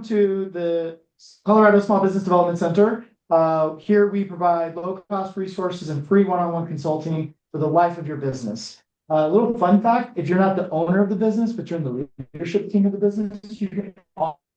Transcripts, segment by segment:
To the Colorado Small Business Development Center. Here we provide low-cost resources and free one-on-one consulting for the life of your business. A little fun fact, if you're not the owner of the business, but you're in the leadership team of the business, you can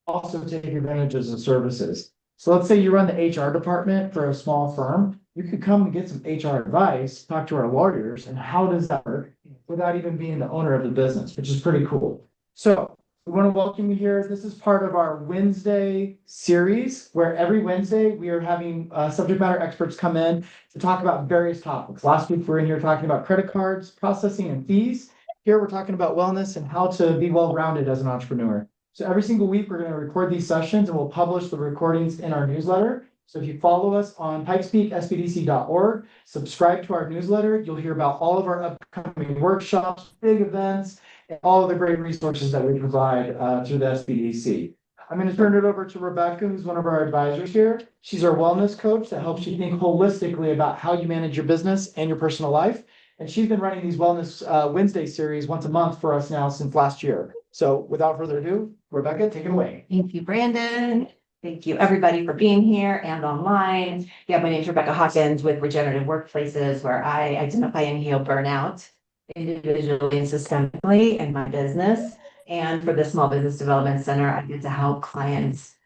also take advantage of the services. So let's say you run the HR department for a small firm. You could come and get some HR advice, talk to our lawyers, and how does that work without even being the owner of the business, which is pretty cool. So we want to welcome you here. This is part of our Wednesday series, where every Wednesday we are having subject matter experts come in to talk about various topics. Last week we were in here talking about credit cards, processing, and fees. Here we're talking about wellness and how to be well-rounded as an entrepreneur. So every single week we're going to record these sessions and we'll publish the recordings in our newsletter. So if you follow us on pikespeaksbdc.org, subscribe to our newsletter, you'll hear about all of our upcoming workshops, big events, and all of the great resources that we provide through the SBDC. I'm going to turn it over to Rebecca, who's one of our advisors here. She's our wellness coach that helps you think holistically about how you manage your business and your personal life. And she's been running these Wellness Wednesday series once a month for us now since last year. So without further ado, Rebecca, take it away. Thank you, Brandon. Thank you, everybody, for being here and online. Yeah, my name is Rebecca Hawkins with Regenerative Workplaces, where I identify and heal burnout individually and systemically in my business. And for the Small Business Development Center, I get to help clients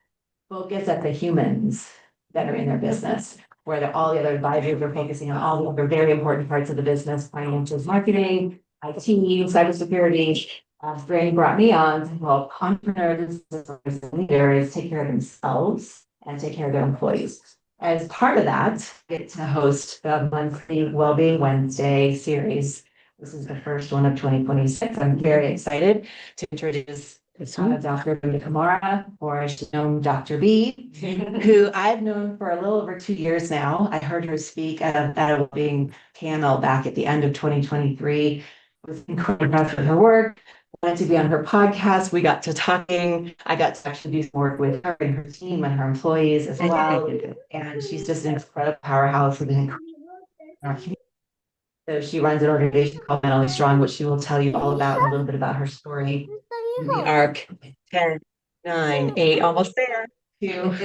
focus at the humans that are in their business, where all the other advisors are focusing on all the other very important parts of the business, financials, marketing, IT, cybersecurity. Brandon brought me on to help entrepreneurs and leaders take care of themselves and take care of their employees. As part of that, I get to host the monthly Wellbeing Wednesday series. This is the first one of 2026. I'm very excited to introduce Dr. Bundukamara, or I should know Dr. B, who I've known for a little over 2 years now. I heard her speak at a wellbeing panel back at the end of 2023. I was incredibly impressed with her work. Wanted to be on her podcast. We got to talking. I got to actually do some work with her and her team and her employees as well. And she's just an incredible powerhouse with an incredible. So she runs an organization called Mentally Strong, which she will tell you all about, a little bit about her story. The arc 10, 9, 8, almost there. Ask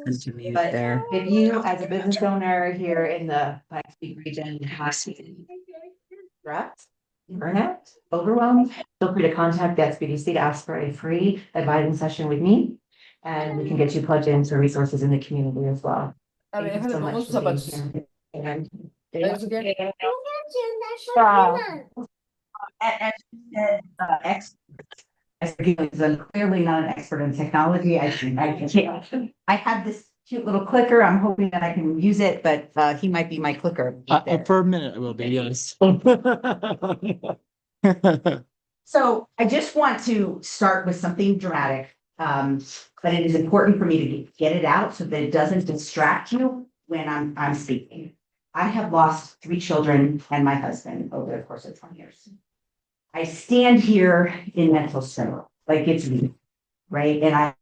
them to mute But there. if you, as a business owner here in the Pikes Peak region, have stress, burnout, overwhelm, feel free to contact the SBDC to ask for a free advising session with me, and we can get you plugged into resources in the community as well. Thank you so much for being here. And As you said, I'm clearly not an expert in technology. I have this cute little clicker. I'm hoping that I can use it, but he might be my clicker. For a minute, it will be, yes. So I just want to start with something dramatic, but it is important for me to get it out so that it doesn't distract you when I'm speaking. I have lost 3 children and my husband over the course of 20 years. I stand here in mental strength, like it's me, right? And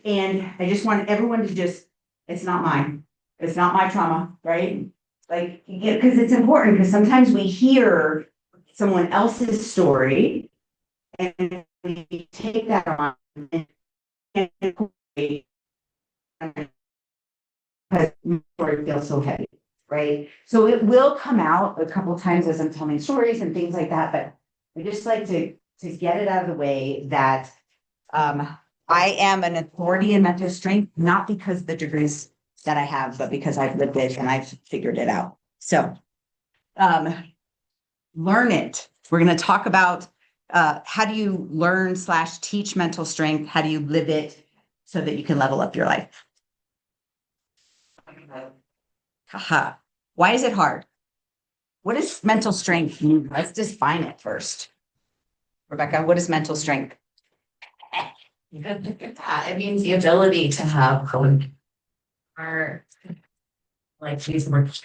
and I just want everyone to just, it's not mine. It's not my trauma, right? Like, because it's important, because sometimes we hear someone else's story and we take that on and because the story feels so heavy, right? So it will come out a couple of times as I'm telling stories and things like that, but I just like to get it out of the way that I am an authority in mental strength, not because of the degrees that I have, but because I've lived it and I've figured it out. So learn it. We're going to talk about how do you learn / teach mental strength? How do you live it so that you can level up your life? Haha. Why is it hard? What is mental strength? Let's define it first. Rebecca, what is mental strength? it means the ability to have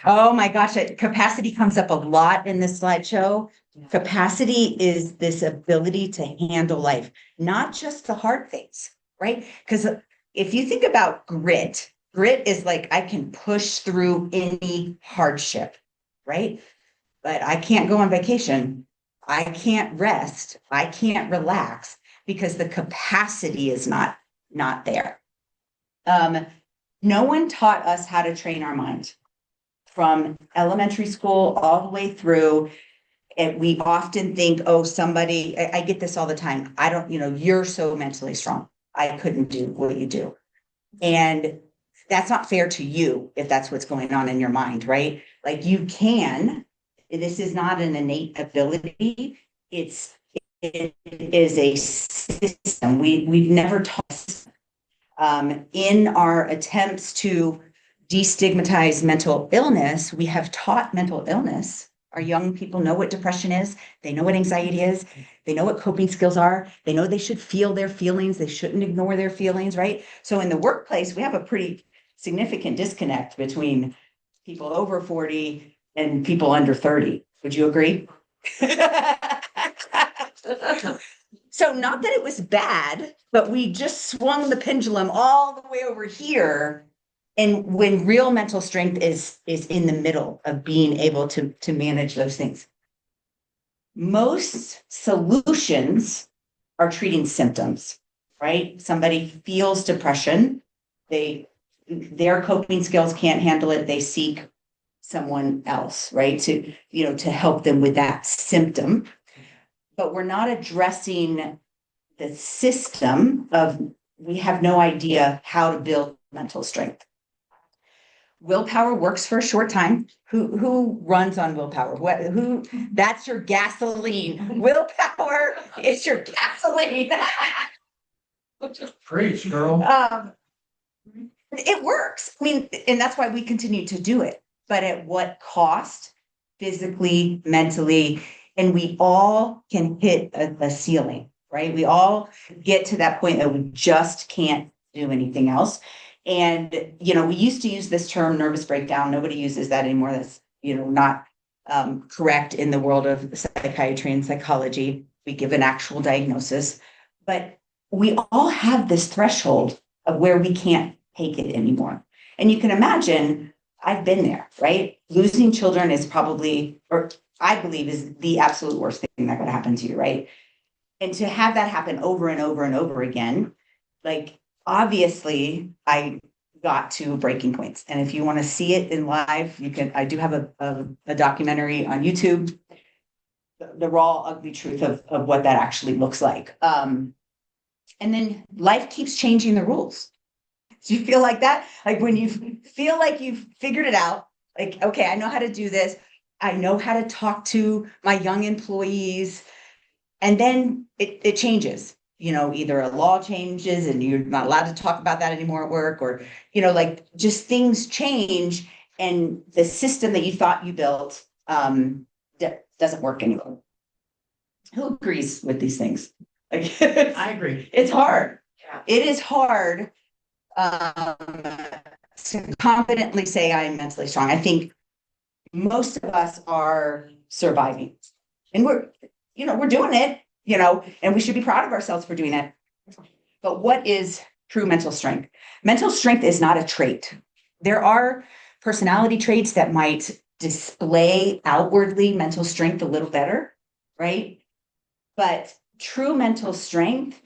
Oh my gosh, capacity comes up a lot in this slideshow. Yeah. Capacity is this ability to handle life, not just the hard things, right? Because if you think about grit is like, I can push through any hardship, right? But I can't go on vacation. I can't rest. I can't relax. because the capacity is not there. No one taught us how to train our mind from elementary school all the way through. And we often think, oh, somebody, I get this all the time. I don't, you're so mentally strong. I couldn't do what you do. And that's not fair to you if that's what's going on in your mind, right? Like you can, this is not an innate ability. It is a system. We've never taught in our attempts to destigmatize mental illness. We have taught mental illness. Our young people know what depression is. They know what anxiety is. They know what coping skills are. They know they should feel their feelings. They shouldn't ignore their feelings, right? So in the workplace, we have a pretty significant disconnect between people over 40 and people under 30. Would you agree? So not that it was bad, but we just swung the pendulum all the way over here. And when real mental strength is in the middle of being able to manage those things. Most solutions are treating symptoms, right? Somebody feels depression. Their coping skills can't handle it. They seek someone else, right? To help them with that symptom. But we're not addressing the system of, we have no idea how to build mental strength. Willpower works for a short time. Who runs on willpower? That's your gasoline. Willpower is your gasoline. Preach, girl. It works. I mean, and that's why we continue to do it. But at what cost? Physically, mentally, and we all can hit a ceiling, right? We all get to that point that we just can't do anything else. And, we used to use this term nervous breakdown. Nobody uses that anymore. That's, not correct in the world of psychiatry and psychology. We give an actual diagnosis, but we all have this threshold of where we can't take it anymore. And you can imagine, I've been there, right? Losing children is probably, or I believe is the absolute worst thing that could happen to you, right? And to have that happen over and over and over again, like, obviously, I got to breaking points. And if you want to see it in live, I do have a documentary on YouTube, the raw, ugly truth of what that actually looks like. And then life keeps changing the rules. Do you feel like that? Like when you feel like you've figured it out, like, okay, I know how to do this. I know how to talk to my young employees. And then it changes. Either a law changes and you're not allowed to talk about that anymore at work, or, like just things change and the system that you thought you built doesn't work anymore. Who agrees with these things? Like, I agree. It's hard. Yeah. It is hard to confidently say I'm mentally strong. I think most of us are surviving and we're doing it. And we should be proud of ourselves for doing it. But what is true mental strength? Mental strength is not a trait. There are personality traits that might display outwardly mental strength a little better, right? But true mental strength,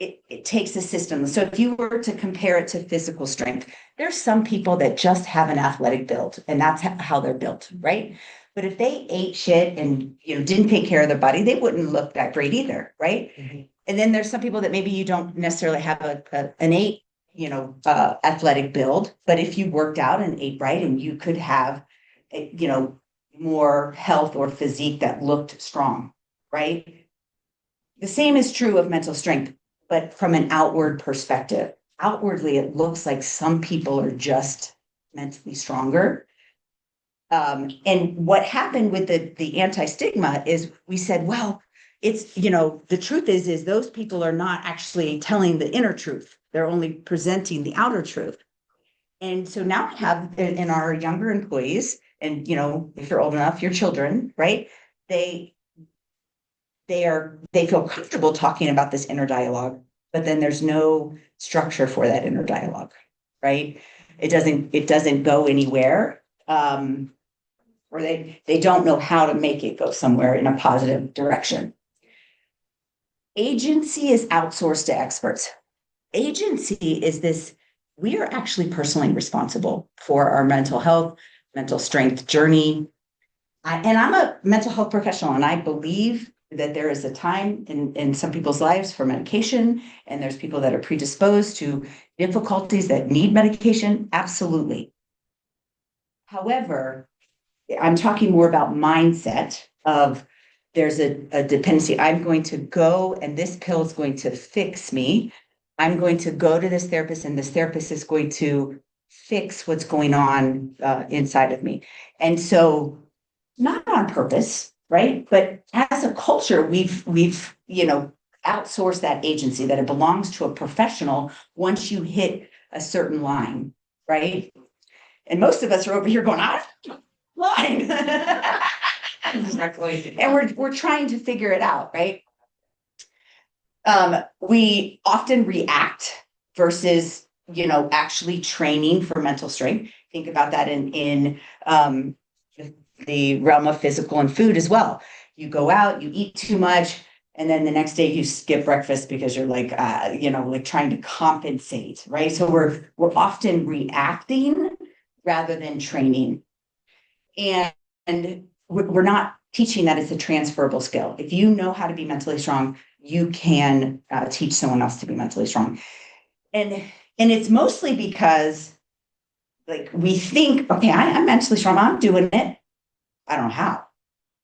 it takes a system. So if you were to compare it to physical strength, there's some people that just have an athletic build, and that's how they're built, right? But if they ate shit and didn't take care of their body, they wouldn't look that great either, right? Mm-hmm. And then there's some people that maybe you don't necessarily have an innate, athletic build, but if you worked out and ate right, and you could have, more health or physique that looked strong, right? The same is true of mental strength, but from an outward perspective. Outwardly, it looks like some people are just mentally stronger. And what happened with the anti-stigma is we said, well, it's, the truth is those people are not actually telling the inner truth. They're only presenting the outer truth. And so now we have in our younger employees, and, if you're old enough, your children, right? They feel comfortable talking about this inner dialogue, but then there's no structure for that inner dialogue, right? It doesn't go anywhere. Or they don't know how to make it go somewhere in a positive direction. Agency is outsourced to experts. Agency is this, we are actually personally responsible for our mental health, mental strength journey. And I'm a mental health professional, and I believe that there is a time in some people's lives for medication, and there's people that are predisposed to difficulties that need medication. Absolutely. However, I'm talking more about mindset of there's a dependency. I'm going to go and this pill is going to fix me. I'm going to go to this therapist and this therapist is going to fix what's going on inside of me. And so not on purpose, right? But as a culture, we've outsourced that agency, that it belongs to a professional once you hit a certain line, right? And most of us are over here going, line. Exactly. And we're trying to figure it out, right? We often react versus, actually training for mental strength. Think about that in the realm of physical and food as well. You go out, you eat too much, and then the next day you skip breakfast because you're like trying to compensate, right? So we're often reacting rather than training. And we're not teaching that it's a transferable skill. If you know how to be mentally strong, you can teach someone else to be mentally strong. And it's mostly because like we think, okay, I'm mentally strong, I'm doing it. I don't know how,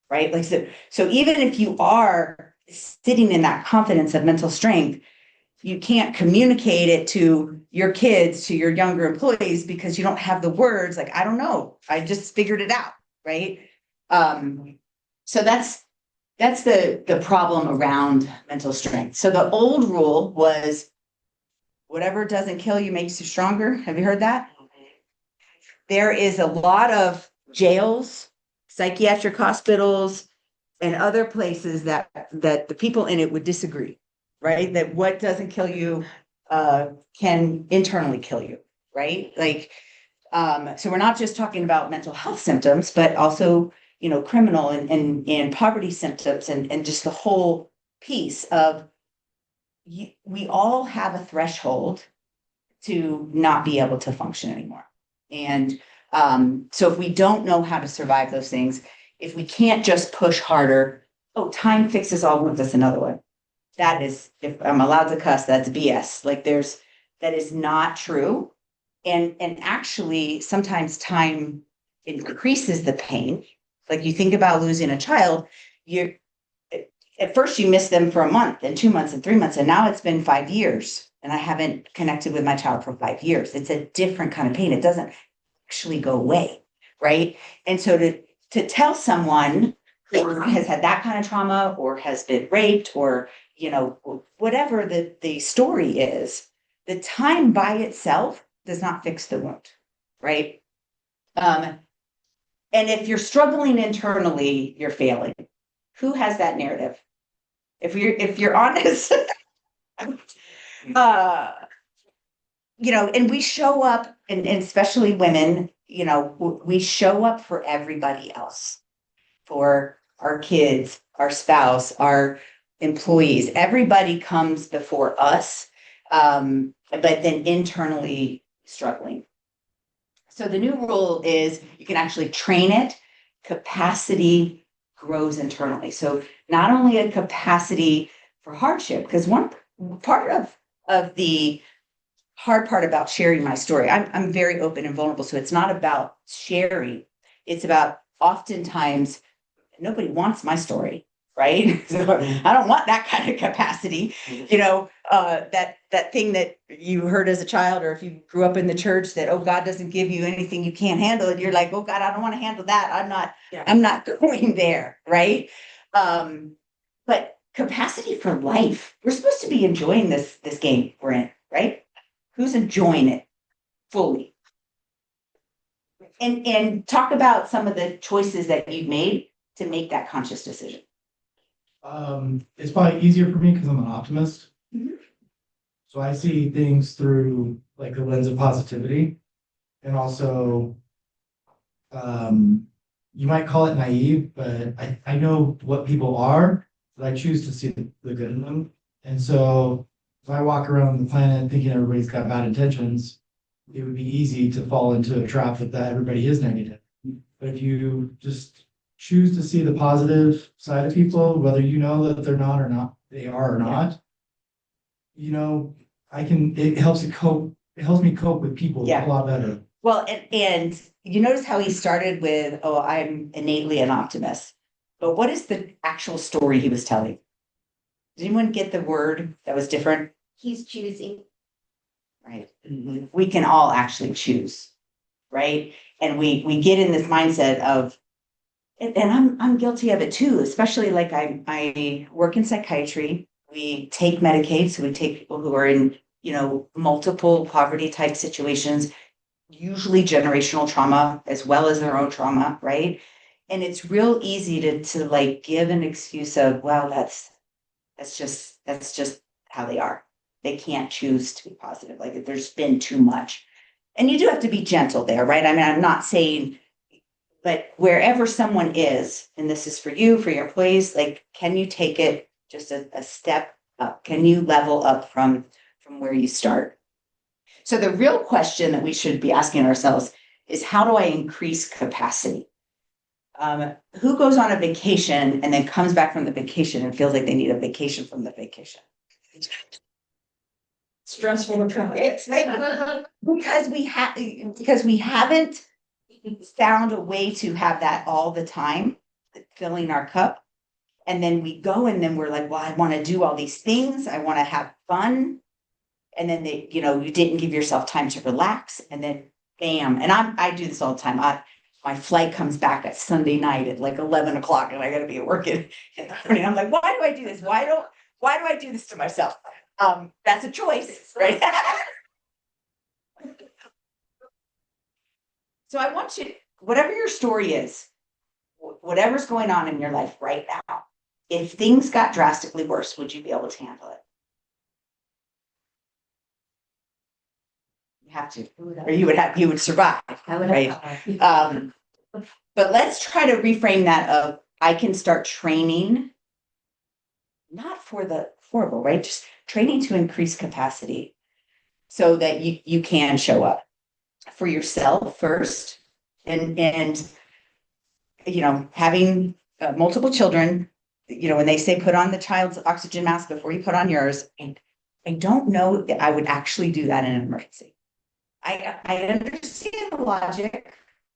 right? Like, so even if you are sitting in that confidence of mental strength, you can't communicate it to your kids, to your younger employees, because you don't have the words. Like, I don't know, I just figured it out, right? So that's the problem around mental strength. So the old rule was whatever doesn't kill you makes you stronger. Have you heard that? There is a lot of jails, psychiatric hospitals, and other places that the people in it would disagree, right? That what doesn't kill you can internally kill you, right? Like, so we're not just talking about mental health symptoms, but also, criminal and poverty symptoms and just the whole piece of we all have a threshold to not be able to function anymore. And so if we don't know how to survive those things, if we can't just push harder, time fixes all wounds, that's another one. That is, if I'm allowed to cuss, that's BS. Like that is not true. And actually sometimes time increases the pain. Like you think about losing a child, at first you miss them for a month and 2 months and 3 months, and now it's been 5 years and I haven't connected with my child for 5 years. It's a different kind of pain. It doesn't actually go away, right? And so to tell someone who has had that kind of trauma or has been raped or, whatever the story is, the time by itself does not fix the wound, right? And if you're struggling internally, you're failing. Who has that narrative? If you're honest, and we show up, and especially women, we show up for everybody else, for our kids, our spouse, our employees. Everybody comes before us, but then internally struggling. So the new rule is you can actually train it. Capacity grows internally. So not only a capacity for hardship, because one part of the hard part about sharing my story, I'm very open and vulnerable. So it's not about sharing. It's about oftentimes nobody wants my story, right? So I don't want that kind of capacity, that thing that you heard as a child, or if you grew up in the church that, God doesn't give you anything you can't handle. And you're like, God, I don't want to handle that. I'm not going there. Right. But capacity for life, we're supposed to be enjoying this game we're in, right? Who's enjoying it fully? And talk about some of the choices that you've made to make that conscious decision. It's probably easier for me because I'm an optimist. Mhm. So I see things through like the lens of positivity, and also, you might call it naive, but I know what people are, but I choose to see the good in them. And so if I walk around the planet thinking everybody's got bad intentions, it would be easy to fall into a trap that everybody is negative. But if you just choose to see the positive side of people, whether you know that they're not or not, they are or not, it helps me cope with people Yeah. a lot better. Well, and you notice how he started with, oh, I'm innately an optimist. But what is the actual story he was telling? Did anyone get the word that was different? He's choosing. Right. We can all actually choose, right? And we get in this mindset of, and I'm guilty of it too, especially like I work in psychiatry. We take Medicaid, so we take people who are in, multiple poverty type situations, usually generational trauma as well as their own trauma, right? And it's real easy to like give an excuse of, well, that's just how they are. They can't choose to be positive. Like there's been too much. And you do have to be gentle there, right? I mean, I'm not saying, but wherever someone is, and this is for you, for your employees, like, can you take it just a step up? Can you level up from where you start? So the real question that we should be asking ourselves is, how do I increase capacity? Who goes on a vacation and then comes back from the vacation and feels like they need a vacation from the vacation? Stressful. It's because we haven't found a way to have that all the time, filling our cup. And then we go and then we're like, well, I want to do all these things. I want to have fun. And then you didn't give yourself time to relax. And then bam. And I do this all the time. My flight comes back at Sunday night at like 11 o'clock and I got to be at work in the morning. I'm like, why do I do this? Why do I do this to myself? That's a choice, right? So I want you, whatever your story is, whatever's going on in your life right now, if things got drastically worse, would you be able to handle it? You have to, or you would survive, right? But let's try to reframe that of, I can start training, not for the horrible, right? Just training to increase capacity so that you can show up for yourself first. And having multiple children, when they say put on the child's oxygen mask before you put on yours, and I don't know that I would actually do that in an emergency. I understand the logic.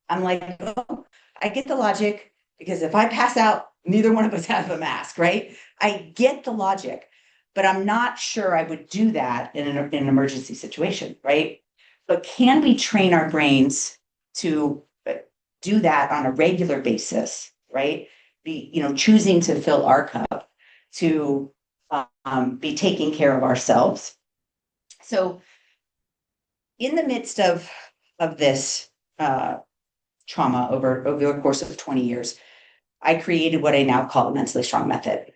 I'm like, oh, I get the logic, because if I pass out, neither one of us have a mask, right? I get the logic, but I'm not sure I would do that in an emergency situation, right? But can we train our brains to do that on a regular basis, right? Choosing to fill our cup, to be taking care of ourselves. So in the midst of this trauma over the course of 20 years, I created what I now call the Mentally Strong Method.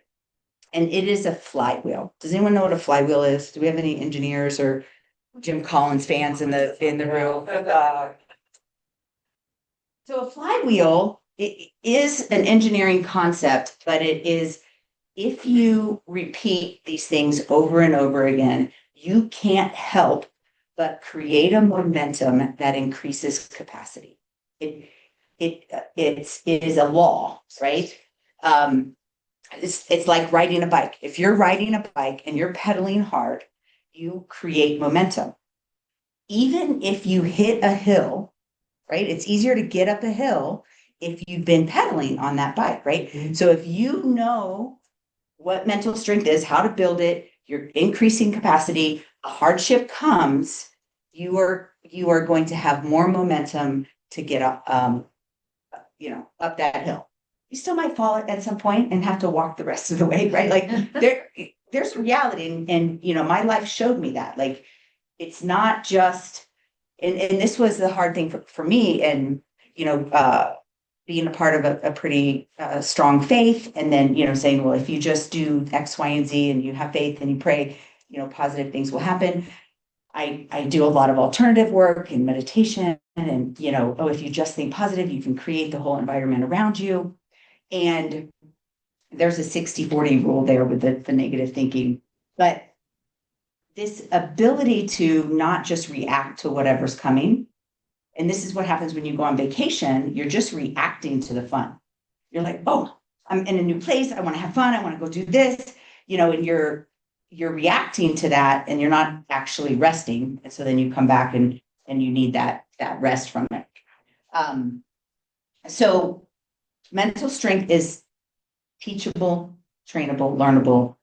And it is a flywheel. Does anyone know what a flywheel is? Do we have any engineers or Jim Collins fans in the room? So a flywheel, it is an engineering concept, but it is, if you repeat these things over and over again, you can't help but create a momentum that increases capacity. It is a law, right? It's like riding a bike. If you're riding a bike and you're pedaling hard, you create momentum. Even if you hit a hill, right? It's easier to get up a hill if you've been pedaling on that bike, right? Mm-hmm. So if you know what mental strength is, how to build it, you're increasing capacity, a hardship comes, you are going to have more momentum to get up, up that hill. You still might fall at some point and have to walk the rest of the way, right? Like there's reality, and my life showed me that. Like, it's not just, and this was the hard thing for me, and being a part of a pretty strong faith, and then saying, well, if you just do X, Y, and Z, and you have faith and you pray, positive things will happen. I do a lot of alternative work and meditation, and if you just think positive, you can create the whole environment around you. And there's a 60-40 rule there with the negative thinking. But this ability to not just react to whatever's coming. And this is what happens when you go on vacation, you're just reacting to the fun. You're like, oh, I'm in a new place. I want to have fun. I want to go do this, and you're reacting to that and you're not actually resting. And so then you come back and you need that rest from it. So mental strength is teachable, trainable, learnable.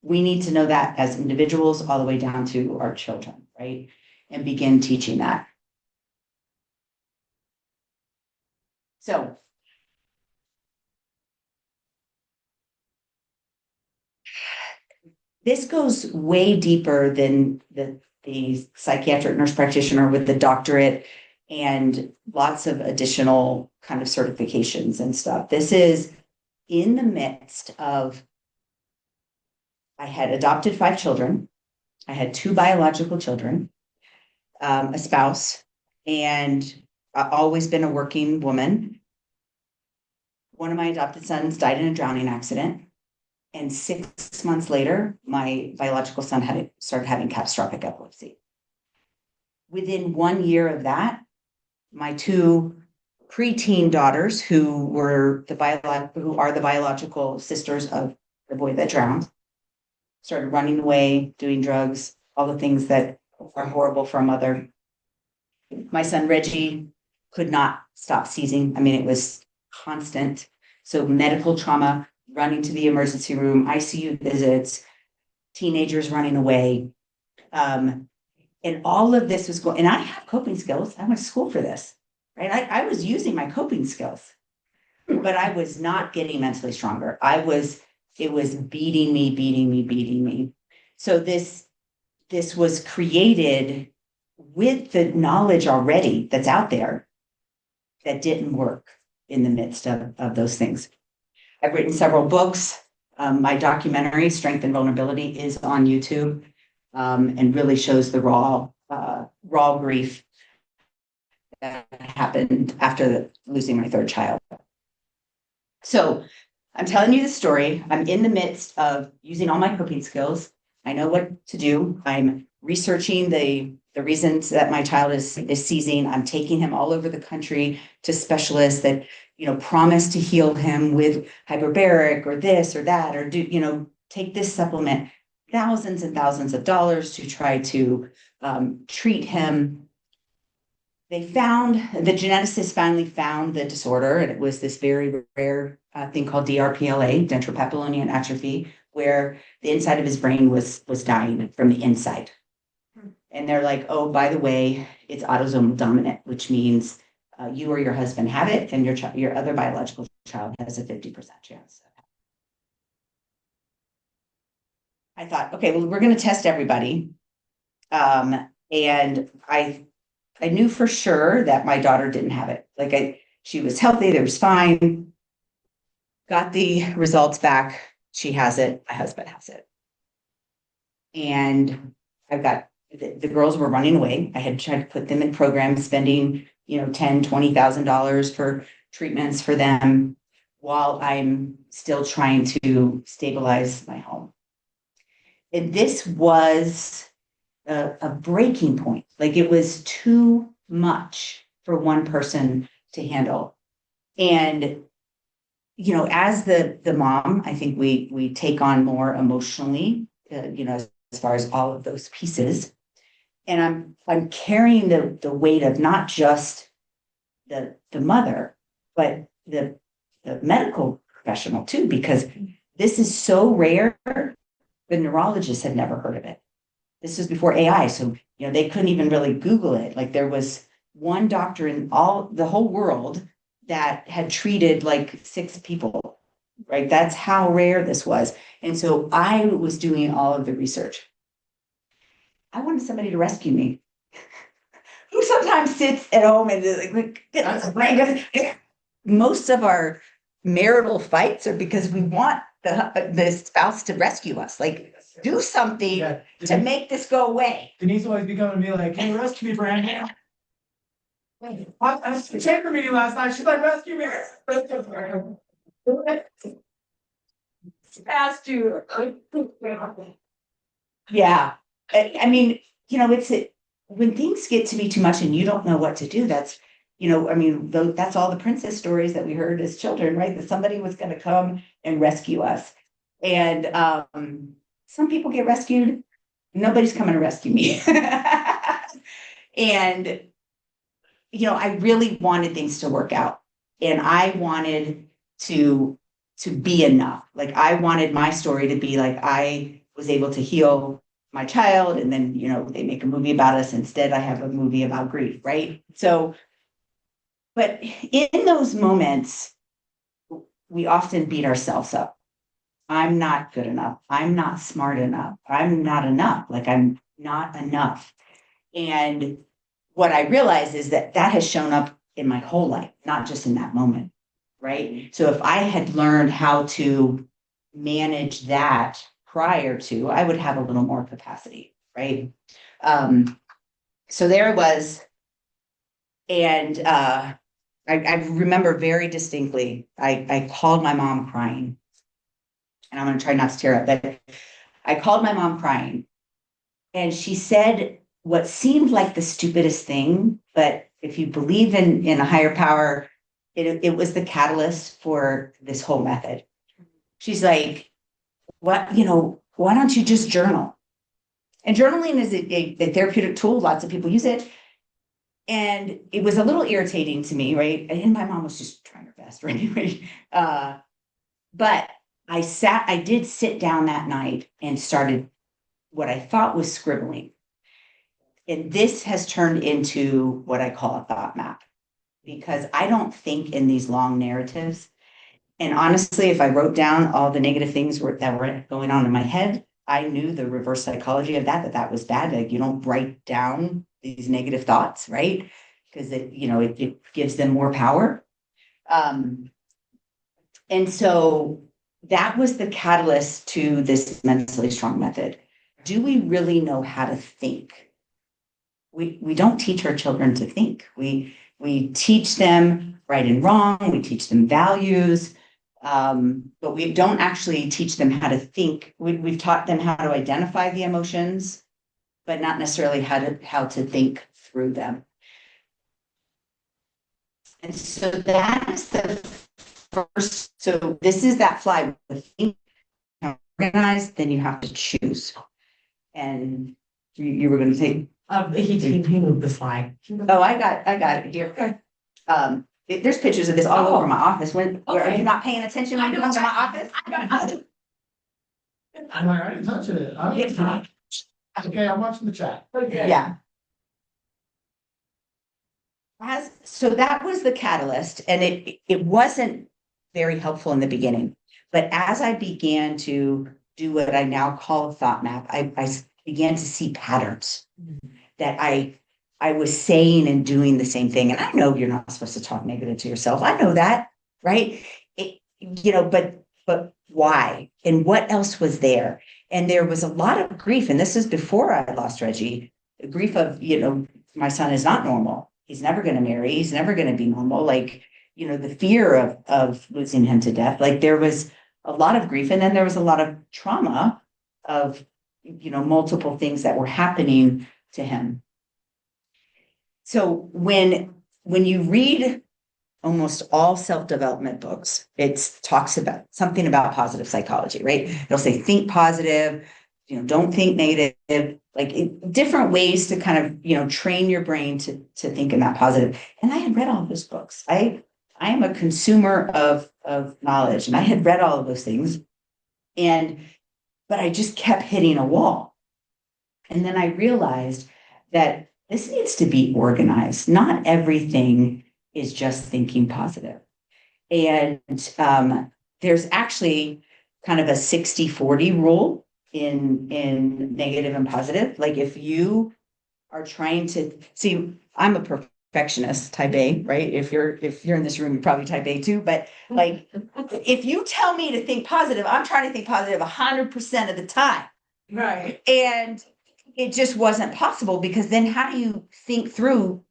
We need to know that as individuals all the way down to our children, right? And begin teaching that. So this goes way deeper than the psychiatric nurse practitioner with the doctorate and lots of additional kind of certifications and stuff. This is in the midst of, I had adopted 5 children. I had 2 biological children, a spouse, and I've always been a working woman. One of my adopted sons died in a drowning accident. And 6 months later, my biological son started having catastrophic epilepsy. Within 1 year of that, my 2 preteen daughters, who are the biological sisters of the boy that drowned, started running away, doing drugs, all the things that are horrible for a mother. My son Reggie could not stop seizing. I mean, it was constant. So medical trauma, running to the emergency room, ICU visits, teenagers running away. And all of this was going, and I have coping skills. I went to school for this, right? I was using my coping skills, but I was not getting mentally stronger. It was beating me. So this was created with the knowledge already that's out there that didn't work in the midst of those things. I've written several books. My documentary, Strength and Vulnerability, is on YouTube and really shows the raw grief that happened after losing my 3rd child. So I'm telling you the story. I'm in the midst of using all my coping skills. I know what to do. I'm researching the reasons that my child is seizing. I'm taking him all over the country to specialists that, promise to heal him with hyperbaric or this or that, or take this supplement, thousands and thousands of dollars to try to treat him. The geneticists finally found the disorder, and it was this very rare thing called DRPLA, dentropapillonian atrophy, where the inside of his brain was dying from the inside. And they're like, oh, by the way, it's autosomal dominant, which means you or your husband have it, and your other biological child has a 50% chance. I thought, okay, well, we're going to test everybody. And I knew for sure that my daughter didn't have it. She was healthy, it was fine. Got the results back. She has it. My husband has it. And I've got the girls were running away. I had tried to put them in programs, spending, $10,000, $20,000 for treatments for them while I'm still trying to stabilize my home. And this was a breaking point. It was too much for one person to handle. And, as the mom, I think we take on more emotionally, as far as all of those pieces. And I'm carrying the weight of not just the mother, but the medical professional too, because this is so rare. The neurologists had never heard of it. This was before AI, so they couldn't even really Google it. There was one doctor in the whole world that had treated 6 people, right? That's how rare this was. And so I was doing all of the research. I wanted somebody to rescue me. Who sometimes sits at home and most of our marital fights are because we want the spouse to rescue us. Do something to make this go away. Denise always be coming to me like, "Can you rescue me, Brandon?" I was at chamber meeting last night. She's like, "Rescue me." Asked you. Yeah. I mean, when things get to be too much and you don't know what to do, that's, that's all the princess stories that we heard as children, right? That somebody was going to come and rescue us. And some people get rescued. Nobody's coming to rescue me. And, I really wanted things to work out. And I wanted to be enough. Like I wanted my story to be like I was able to heal my child, and then they make a movie about us. Instead, I have a movie about grief, right? So, but in those moments, we often beat ourselves up. I'm not good enough. I'm not smart enough. I'm not enough. Like I'm not enough. And what I realized is that has shown up in my whole life, not just in that moment, right? So if I had learned how to manage that prior to, I would have a little more capacity, right? So there it was. And I remember very distinctly, I called my mom crying. And I'm going to try not to tear up, but I called my mom crying. And she said what seemed like the stupidest thing, but if you believe in a higher power, it was the catalyst for this whole method. She's like, why don't you just journal? And journaling is a therapeutic tool. Lots of people use it. And it was a little irritating to me, right? And my mom was just trying her best, right? But I did sit down that night and started what I thought was scribbling. And this has turned into what I call a thought map, because I don't think in these long narratives. And honestly, if I wrote down all the negative things that were going on in my head, I knew the reverse psychology of that was bad. Like you don't write down these negative thoughts, right? Because it gives them more power. And so that was the catalyst to this mentally strong method. Do we really know how to think? We don't teach our children to think. We teach them right and wrong. We teach them values, but we don't actually teach them how to think. We've taught them how to identify the emotions, but not necessarily how to think through them. And so that is the first. So this is that flywheel. Think, organize, then you have to choose. And you were going to say. He moved the slide. Oh, I got it here. There's pictures of this all over my office. Are you not paying attention when you come to my office? I'm like, I didn't touch it. Okay, I'm watching the chat. Yeah. So that was the catalyst, and it wasn't very helpful in the beginning. But as I began to do what I now call a thought map, I began to see patterns that I was saying and doing the same thing. And I know you're not supposed to talk negative to yourself. I know that, right? But why? And what else was there? And there was a lot of grief. And this is before I lost Reggie. The grief of, my son is not normal. He's never going to marry. He's never going to be normal. Like, the fear of losing him to death. Like there was a lot of grief. And then there was a lot of trauma of, multiple things that were happening to him. So when you read almost all self-development books, it talks about something about positive psychology, right? They'll say, think positive, don't think negative, like different ways to kind of, train your brain to think in that positive. And I had read all of those books. I am a consumer of knowledge, and I had read all of those things. But I just kept hitting a wall. And then I realized that this needs to be organized. Not everything is just thinking positive. And there's actually kind of a 60-40 rule in negative and positive. Like if you are trying to see, I'm a perfectionist, type A, right? If you're in this room, you're probably type A too. But like, if you tell me to think positive, I'm trying to think positive 100% of the time. Right. And it just wasn't possible, because then how do you think through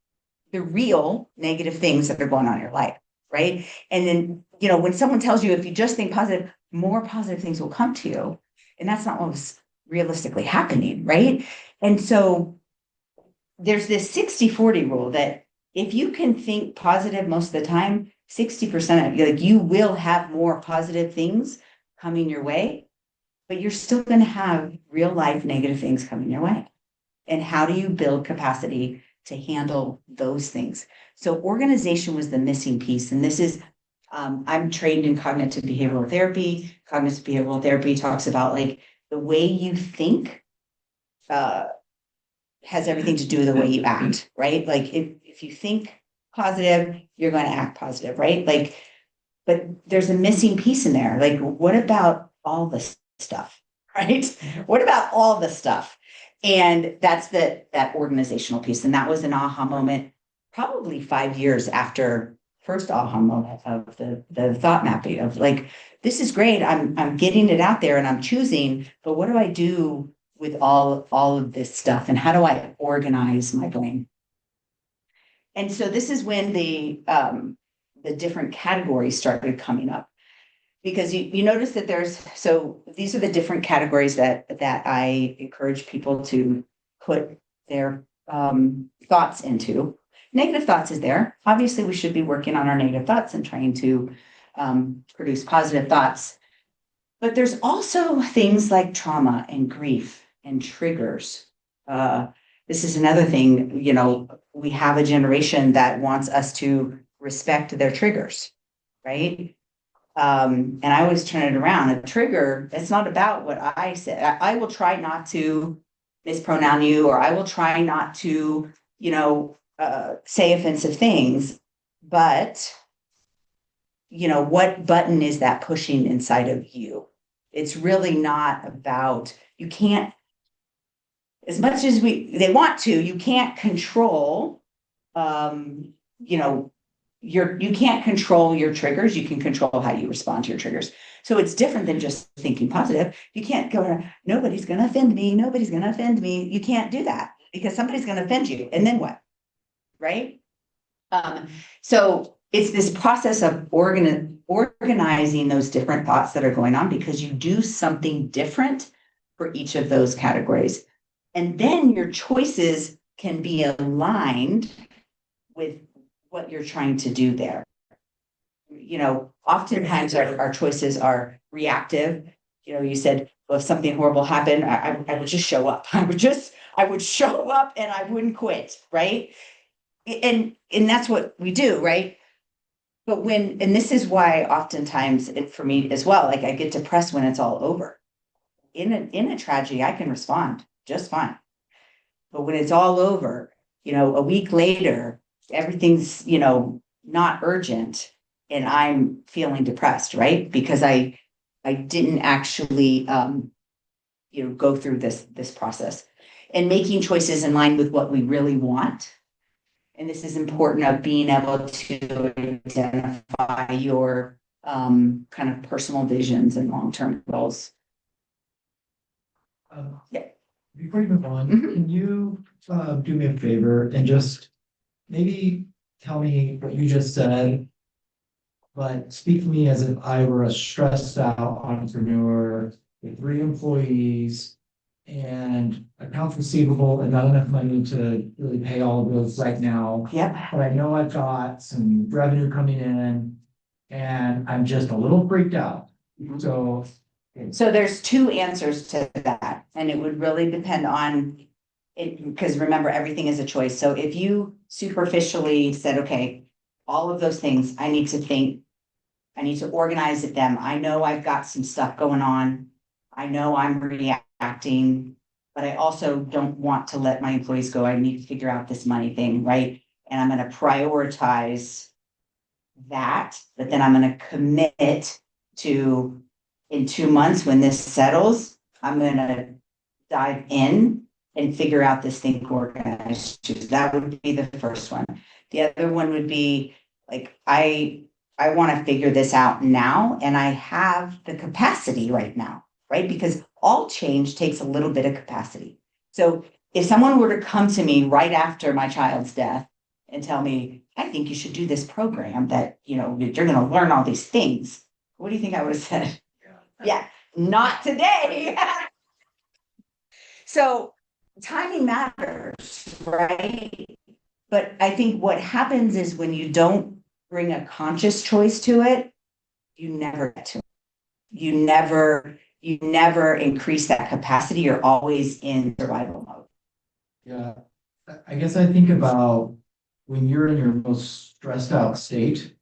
the real negative things that are going on in your life, right? And then, when someone tells you if you just think positive, more positive things will come to you. And that's not realistically happening, right? And so there's this 60-40 rule that if you can think positive most of the time, 60% of like you will have more positive things coming your way, but you're still going to have real life negative things coming your way. And how do you build capacity to handle those things? So organization was the missing piece. And this is, I'm trained in cognitive behavioral therapy. Cognitive behavioral therapy talks about like the way you think has everything to do with the way you act, right? Like if you think positive, you're going to act positive, right? Like, but there's a missing piece in there. Like, what about all this stuff, right? What about all the stuff? And that's that organizational piece. And that was an aha moment, probably 5 years after first aha moment of the thought mapping of like, this is great. I'm getting it out there and I'm choosing, but what do I do with all of this stuff? And how do I organize my brain? And so this is when the different categories started coming up. Because you notice that these are the different categories that I encourage people to put their thoughts into. Negative thoughts is there. Obviously, we should be working on our negative thoughts and trying to produce positive thoughts. But there's also things like trauma and grief and triggers. This is another thing, we have a generation that wants us to respect their triggers, right? And I always turn it around. A trigger, it's not about what I said. I will try not to mispronoun you, or I will try not to, say offensive things. But, what button is that pushing inside of you? It's really not about, you can't, as much as they want to, you can't control, you can't control your triggers. You can control how you respond to your triggers. So it's different than just thinking positive. You can't go, nobody's going to offend me. Nobody's going to offend me. You can't do that because somebody's going to offend you. And then what? Right? So it's this process of organizing those different thoughts that are going on because you do something different for each of those categories. And then your choices can be aligned with what you're trying to do there. Oftentimes our choices are reactive. You said, well, if something horrible happened, I would just show up. I would show up and I wouldn't quit, right? And that's what we do, right? But and this is why oftentimes, and for me as well, like I get depressed when it's all over. In a tragedy, I can respond just fine. But when it's all over, a week later, everything's, not urgent and I'm feeling depressed, right? Because I didn't actually, go through this process and making choices in line with what we really want. And this is important of being able to identify your kind of personal visions and long-term goals. Yeah. Before you move on, Mhm. can you do me a favor and just maybe tell me what you just said, but speak to me as if I were a stressed out entrepreneur with 3 employees and accounts receivable and not enough money to really pay all of those right now. Yep. But I know I've got some revenue coming in and I'm just a little freaked out. Mhm. So there's 2 answers to that, and it would really depend on it, because remember, everything is a choice. So if you superficially said, okay, all of those things, I need to organize them. I know I've got some stuff going on. I know I'm reacting, but I also don't want to let my employees go. I need to figure out this money thing, right? And I'm going to prioritize that, but then I'm going to commit to, in 2 months when this settles, I'm going to dive in and figure out this thing organized. That would be the first one. The other one would be like, I want to figure this out now, and I have the capacity right now, right? Because all change takes a little bit of capacity. So if someone were to come to me right after my child's death and tell me, I think you should do this program that, you're going to learn all these things, what do you think I would have said? Yeah, not today. So timing matters, right? But I think what happens is when you don't bring a conscious choice to it, you never get to it. You never increase that capacity. You're always in survival mode. Yeah, I guess I think about when you're in your most stressed out state,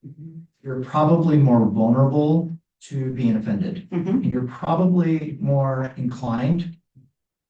you're probably more vulnerable to being offended. Mhm. You're probably more inclined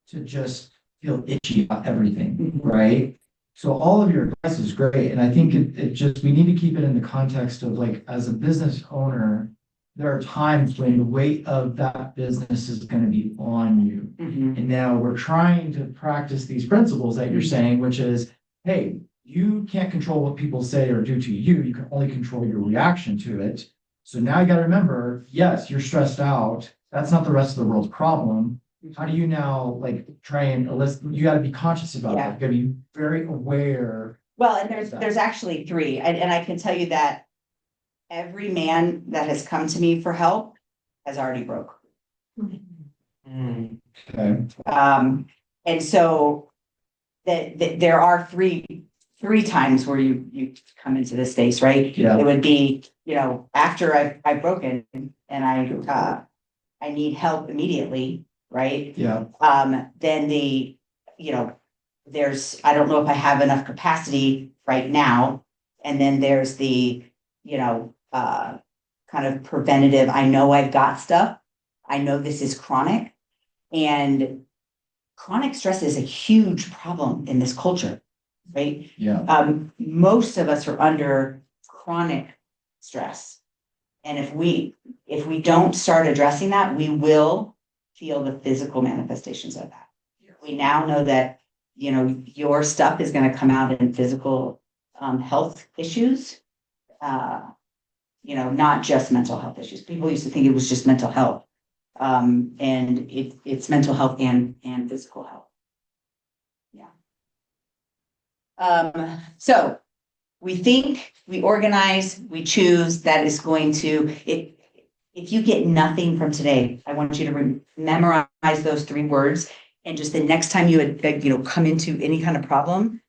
to just feel itchy about everything, Mhm. right? So all of your advice is great. And I think it just, we need to keep it in the context of like, as a business owner, there are times when the weight of that business is going to be on you. Mhm. And now we're trying to practice these principles that you're saying, which is, hey, you can't control what people say or do to you. You can only control your reaction to it. So now you got to remember, yes, you're stressed out. That's not the rest of the world's problem. How do you now like try and elicit, you got to be conscious about Yeah. that. You got to be very aware. Well, and there's actually three, and I can tell you that every man that has come to me for help has already broke. Okay. And so that there are three times where you come into this space, right? Yeah. It would be, after I've broken and I need help immediately, right? Yeah. Then there's, I don't know if I have enough capacity right now. And then there's the, kind of preventative. I know I've got stuff. I know this is chronic, and chronic stress is a huge problem in this culture, right? Yeah. Most of us are under chronic stress. And if we don't start addressing that, we will feel the physical manifestations of that. We now know that, your stuff is going to come out in physical health issues, not just mental health issues. People used to think it was just mental health. And it's mental health and physical health. Yeah. So we think, we organize, we choose. That is going to, if you get nothing from today, I want you to memorize those 3 words. And just the next time you come into any kind of problem,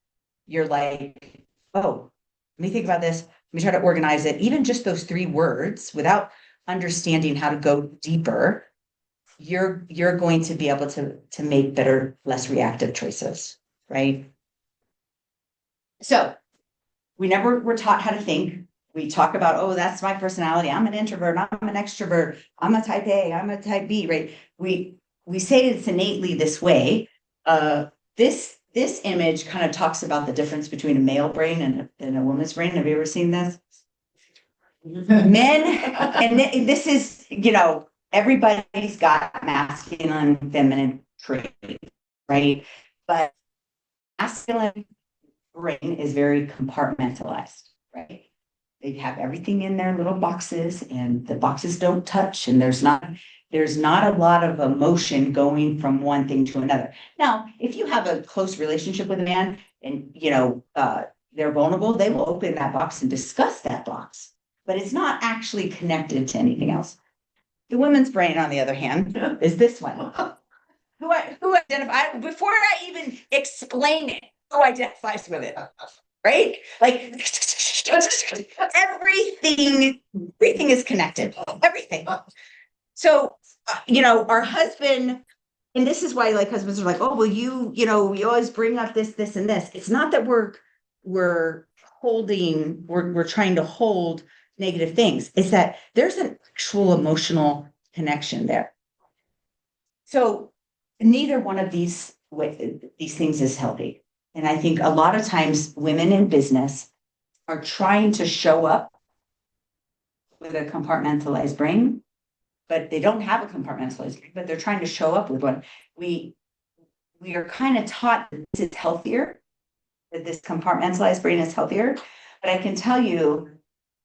you're like, oh, let me think about this. Let me try to organize it. Even just those 3 words, without understanding how to go deeper, you're going to be able to make better, less reactive choices, right? So we never were taught how to think. We talk about, oh, that's my personality. I'm an introvert. I'm an extrovert. I'm a type A. I'm a type B, right? We say it's innately this way. This image kind of talks about the difference between a male brain and a woman's brain. Have you ever seen this? Men, and this is, everybody's got masculine and feminine traits, right? But masculine brain is very compartmentalized, right? They have everything in their little boxes, and the boxes don't touch, and there's not a lot of emotion going from one thing to another. Now, if you have a close relationship with a man and they're vulnerable, they will open that box and discuss that box, but it's not actually connected to anything else. The women's brain, on the other hand, is this one. Who identify before I even explain it, who identifies with it, right? Like everything is connected. Everything. So, our husband, and this is why like husbands are like, oh, well, you always bring up this, and this. It's not that we're trying to hold negative things. It's that there's an actual emotional connection there. So neither one of these things is healthy. And I think a lot of times women in business are trying to show up with a compartmentalized brain, but they don't have a compartmentalized brain, but they're trying to show up with one. We are kind of taught that this is healthier, that this compartmentalized brain is healthier. But I can tell you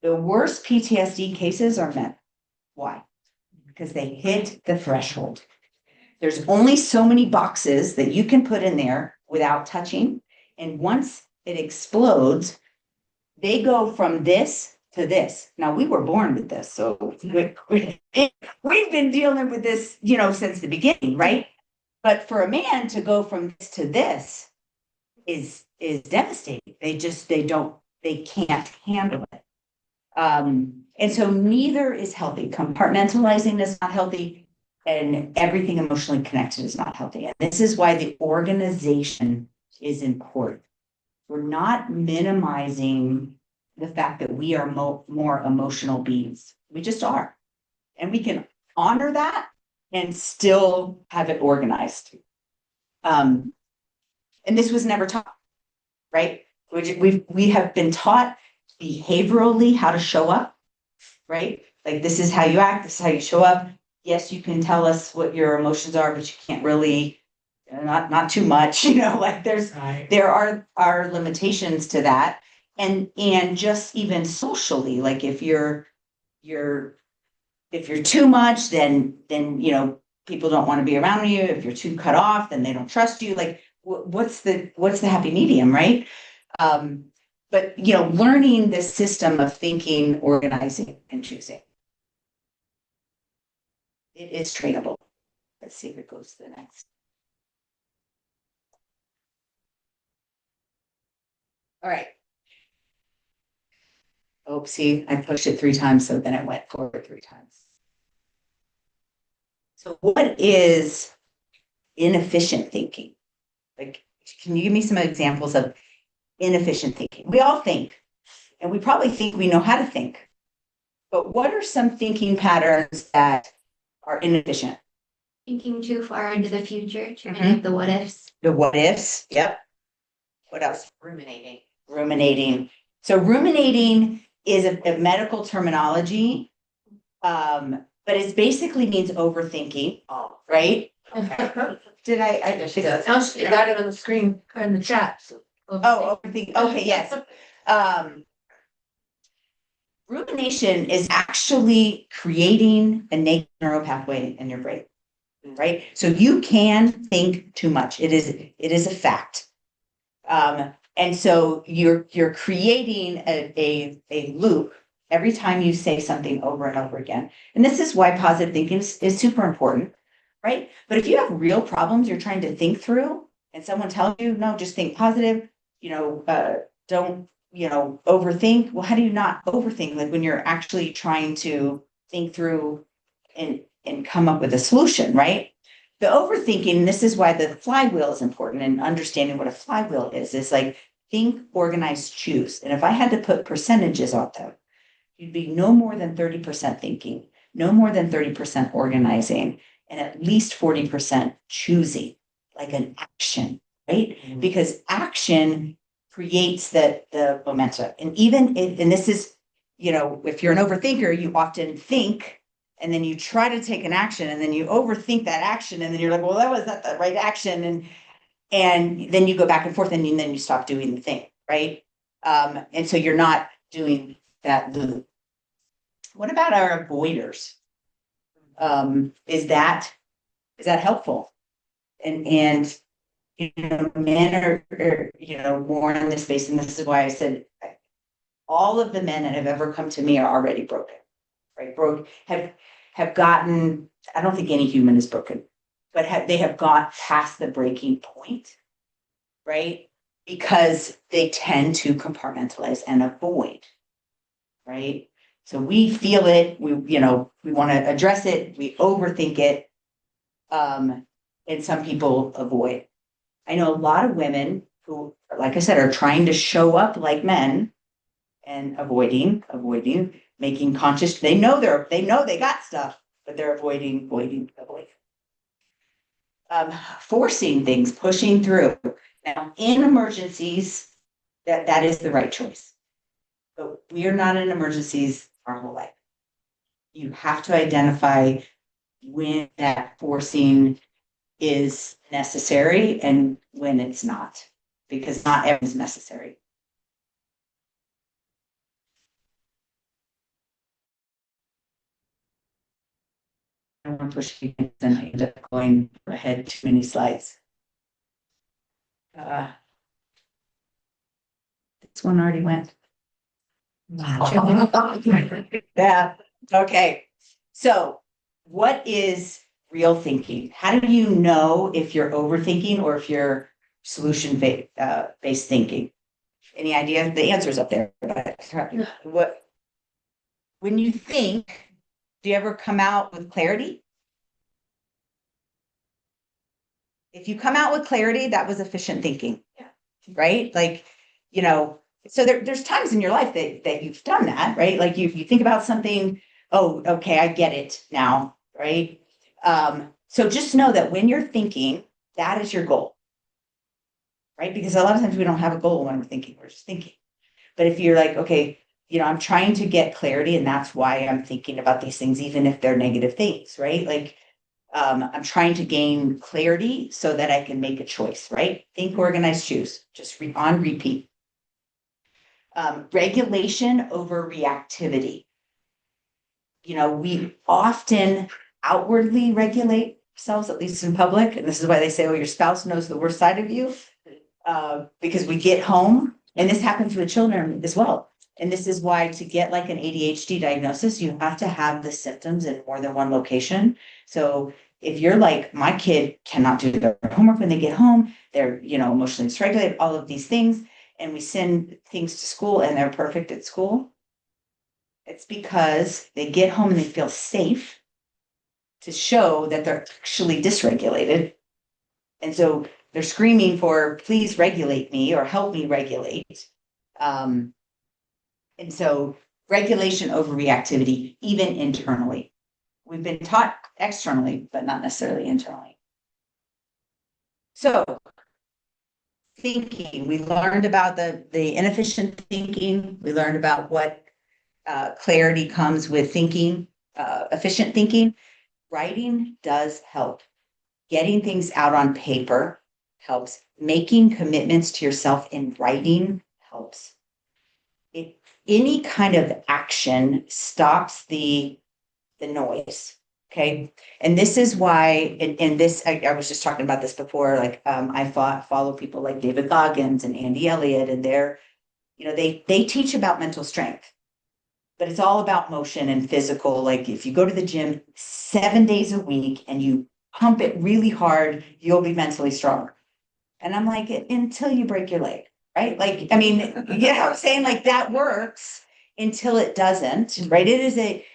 the worst PTSD cases are men. Why? Because they hit the threshold. There's only so many boxes that you can put in there without touching. And once it explodes, they go from this to this. Now, we were born with this. So we've been dealing with this, since the beginning, right? But for a man to go from this to this is devastating. They can't handle it. And so neither is healthy. Compartmentalizing is not healthy, and everything emotionally connected is not healthy. And this is why the organization is important. We're not minimizing the fact that we are more emotional beings. We just are. And we can honor that and still have it organized. And this was never taught, right? We have been taught behaviorally how to show up, right? Like, this is how you act, this is how you show up. Yes, you can tell us what your emotions are, but you can't really, not too much, like there are limitations to that. And just even socially, like if you're too much, then people don't want to be around you. If you're too cut off, then they don't trust you. Like, what's the happy medium, right? But learning this system of thinking, organizing, and choosing. It is trainable. Let's see if it goes to the next. All right. Oh, see, I pushed it 3 times, so then it went forward 3 times. So what is inefficient thinking? Like, can you give me some examples of inefficient thinking? We all think, and we probably think we know how to think. But what are some thinking patterns that are inefficient? Thinking too far into the future, too many of the what ifs. The what ifs, yep. What else? Ruminating. So ruminating is a medical terminology, but it basically means overthinking, right? Did I She does. Oh, she got it on the screen or in the chat. overthinking. Okay, yes. Rumination is actually creating a negative neural pathway in your brain, right? So you can think too much. It is a fact. And so you're creating a loop every time you say something over and over again. And this is why positive thinking is super important, right? But if you have real problems you're trying to think through, and someone tells you, no, just think positive, don't overthink. Well, how do you not overthink? Like, when you're actually trying to think through and come up with a solution, right? The overthinking, this is why the flywheel is important, and understanding what a flywheel is like think, organize, choose. And if I had to put percentages on them, you'd be no more than 30% thinking, no more than 30% organizing, and at least 40% choosing, like an action, right? Mm-hmm. Because action creates the momentum. And and this is, if you're an overthinker, you often think, and then you try to take an action, and then you overthink that action, and then you're like, well, that was not the right action. And then you go back and forth, and then you stop doing the thing, right? And so you're not doing that loop. What about our avoiders? Is that helpful? And men are born in this space, and this is why I said all of the men that have ever come to me are already broken, right? Have gotten. I don't think any human is broken, but they have got past the breaking point, right? Because they tend to compartmentalize and avoid, right? So we feel it. We want to address it. We overthink it, and some people avoid. I know a lot of women who, like I said, are trying to show up like men and avoiding, making conscious. They know they got stuff, but they're avoiding. Forcing things, pushing through. Now, in emergencies, that is the right choice. But we are not in emergencies our whole life. You have to identify when that forcing is necessary and when it's not, because not everything is necessary. I don't want to push you, then I end up going ahead too many slides. This one already went. Yeah. Okay. So what is real thinking. How do you know if you're overthinking or if you're solution based thinking? Any idea? The answer's up there. But when you think, do you ever come out with clarity? If you come out with clarity, that was efficient thinking. Yeah. Right? Like, so there's times in your life that you've done that, right? Like you think about something, oh, okay, I get it now, right? So just know that when you're thinking, that is your goal, right? Because a lot of times we don't have a goal when we're thinking, we're just thinking. But if you're like, okay, I'm trying to get clarity, and that's why I'm thinking about these things, even if they're negative things, right? Like, I'm trying to gain clarity so that I can make a choice, right? Think, organize, choose, just on repeat. Regulation over reactivity. We often outwardly regulate ourselves, at least in public. And this is why they say, oh, your spouse knows the worst side of you. Because we get home, and this happens with children as well. And this is why to get like an ADHD diagnosis, you have to have the symptoms in more than one location. So if you're like, my kid cannot do their homework when they get home, they're, emotionally dysregulated, all of these things, and we send things to school and they're perfect at school, it's because they get home and they feel safe to show that they're actually dysregulated. And so they're screaming for, please regulate me or help me regulate. And so regulation over reactivity, even internally. We've been taught externally, but not necessarily internally. So thinking, we learned about the inefficient thinking. We learned about what clarity comes with thinking, efficient thinking. Writing does help. Getting things out on paper helps. Making commitments to yourself in writing helps. Any kind of action stops the noise. Okay. And this is why, and this, I was just talking about this before, like, I follow people like David Goggins and Andy Elliott, and they teach about mental strength, but it's all about motion and physical. Like if you go to the gym 7 days a week and you pump it really hard, you'll be mentally strong. And I'm like, until you break your leg, right? Like, I mean, I'm saying, like, that works until it doesn't, right? It is a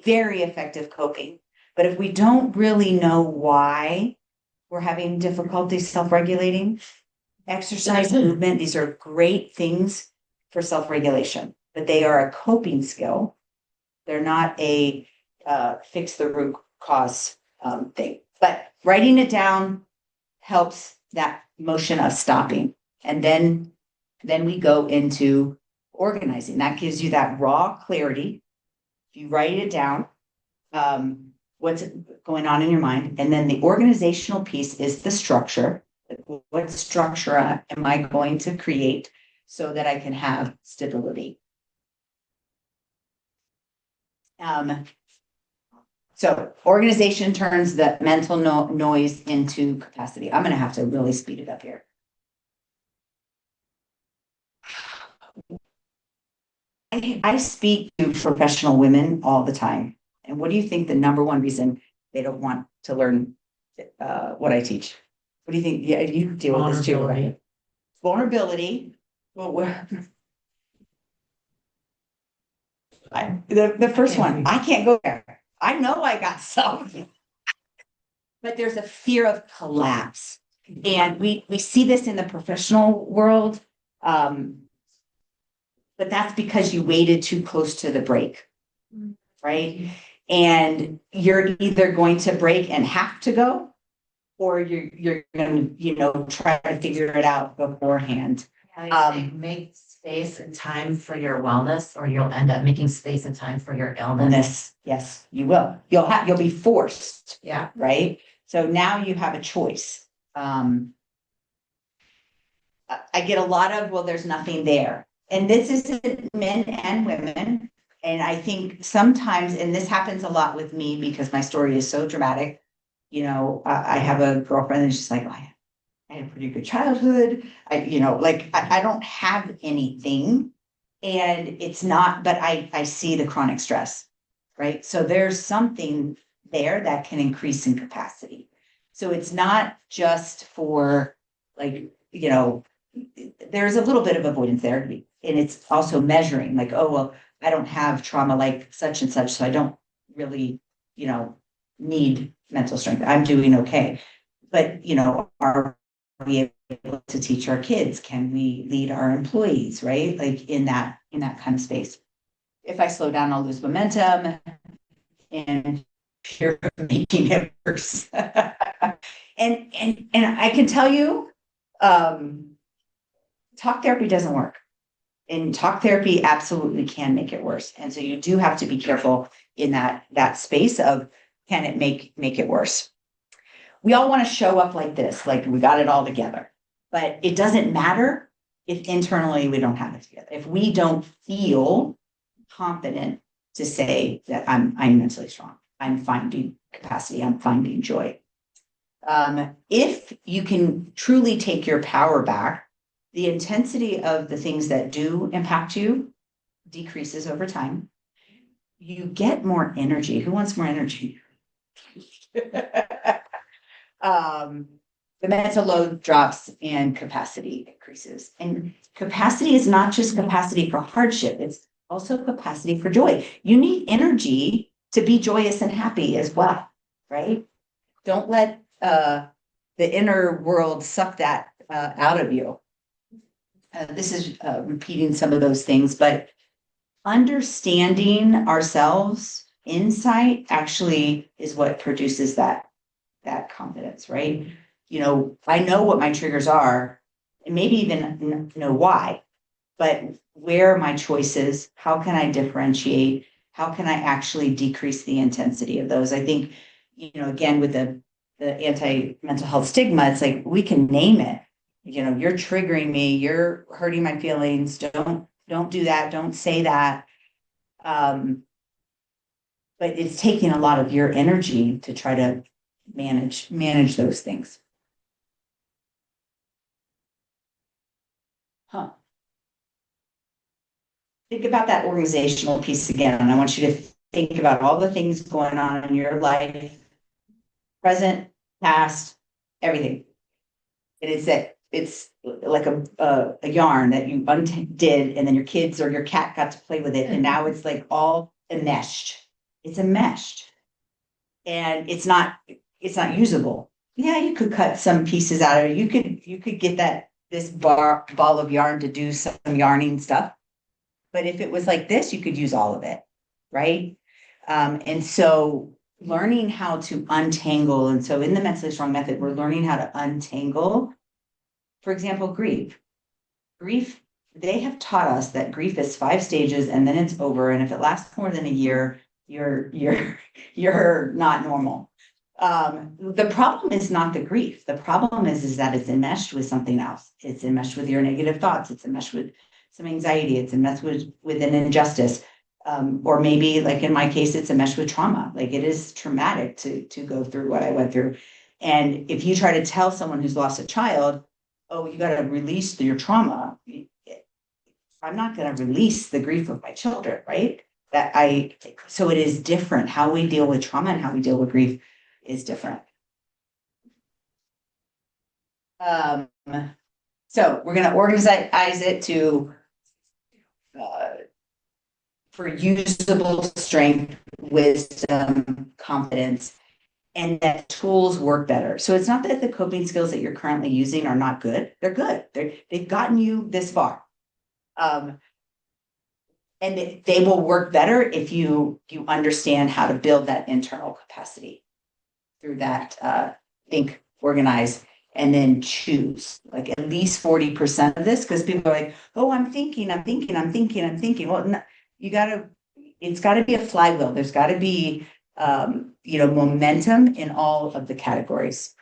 very effective coping. But if we don't really know why we're having difficulty self-regulating, exercise, movement, these are great things for self-regulation, but they are a coping skill. They're not a fix the root cause thing. But writing it down helps that motion of stopping. And then we go into organizing. That gives you that raw clarity. You write it down, what's going on in your mind. And then the organizational piece is the structure. What structure am I going to create so that I can have stability? So organization turns the mental noise into capacity. I'm going to have to really speed it up here. I speak to professional women all the time. And what do you think the number one reason they don't want to learn what I teach? What do you think? Yeah, you deal with this too, right? Vulnerability. Well, the first one, I can't go there. I know I got some, but there's a fear of collapse. And we see this in the professional world. But that's because you waited too close to the break, right? And you're either going to break and have to go, or you're going to, try to figure it out beforehand. Make space and time for your wellness, or you'll end up making space and time for your illness. Yes, you will. You'll be forced. Yeah. Right. So now you have a choice. I get a lot of, well, there's nothing there. And this is men and women. And I think sometimes, and this happens a lot with me because my story is so dramatic. I have a girlfriend and she's like, I had a pretty good childhood. I don't have anything, and it's not, but I see the chronic stress, right? So there's something there that can increase in capacity. So it's not just for like, there's a little bit of avoidance there. And it's also measuring like, oh, well, I don't have trauma like such and such, so I don't really, need mental strength. I'm doing okay. But, are we able to teach our kids? Can we lead our employees, right? Like in that kind of space. If I slow down, I'll lose momentum and you're making it worse. and I can tell you, talk therapy doesn't work. And talk therapy absolutely can make it worse. And so you do have to be careful in that space of, can it make it worse? We all want to show up like this, like we got it all together, but it doesn't matter if internally we don't have it together. If we don't feel confident to say that I'm mentally strong, I'm finding capacity, I'm finding joy. If you can truly take your power back, the intensity of the things that do impact you decreases over time. You get more energy. Who wants more energy? The mental load drops and capacity increases. And capacity is not just capacity for hardship, it's also capacity for joy. You need energy to be joyous and happy as well, right? Don't let the inner world suck that out of you. This is repeating some of those things, but understanding ourselves, insight actually is what produces that confidence, right? I know what my triggers are, and maybe even know why, but where are my choices? How can I differentiate? How can I actually decrease the intensity of those? I think, again, with the anti-mental health stigma, it's like we can name it. You're triggering me, you're hurting my feelings, don't do that, don't say that. But it's taking a lot of your energy to try to manage those things. Think about that organizational piece again. And I want you to think about all the things going on in your life, present, past, everything. It's like a yarn that you undid, and then your kids or your cat got to play with it, and now it's like all enmeshed. It's enmeshed, and it's not usable. Yeah, you could cut some pieces out of it. You could get this ball of yarn to do some yarning stuff. But if it was like this, you could use all of it, right? And so learning how to untangle, and so in the Mentally Strong method, we're learning how to untangle. For example, grief. They have taught us that grief is 5 stages and then it's over. And if it lasts more than a year, you're not normal. The problem is not the grief. The problem is that it's enmeshed with something else. It's enmeshed with your negative thoughts. It's enmeshed with some anxiety. It's enmeshed with an injustice. Or maybe, like in my case, it's enmeshed with trauma. Like it is traumatic to go through what I went through. And if you try to tell someone who's lost a child, oh, you got to release your trauma, I'm not going to release the grief of my children, right? So it is different. How we deal with trauma and how we deal with grief is different. So we're going to organize it to for usable strength, wisdom, confidence, and that tools work better. So it's not that the coping skills that you're currently using are not good. They're good. They've gotten you this far. And they will work better if you understand how to build that internal capacity through that think, organize, and then choose. Like at least 40% of this, because people are like, oh, I'm thinking. Well, no, it's got to be a flywheel. There's got to be momentum in all of the categories.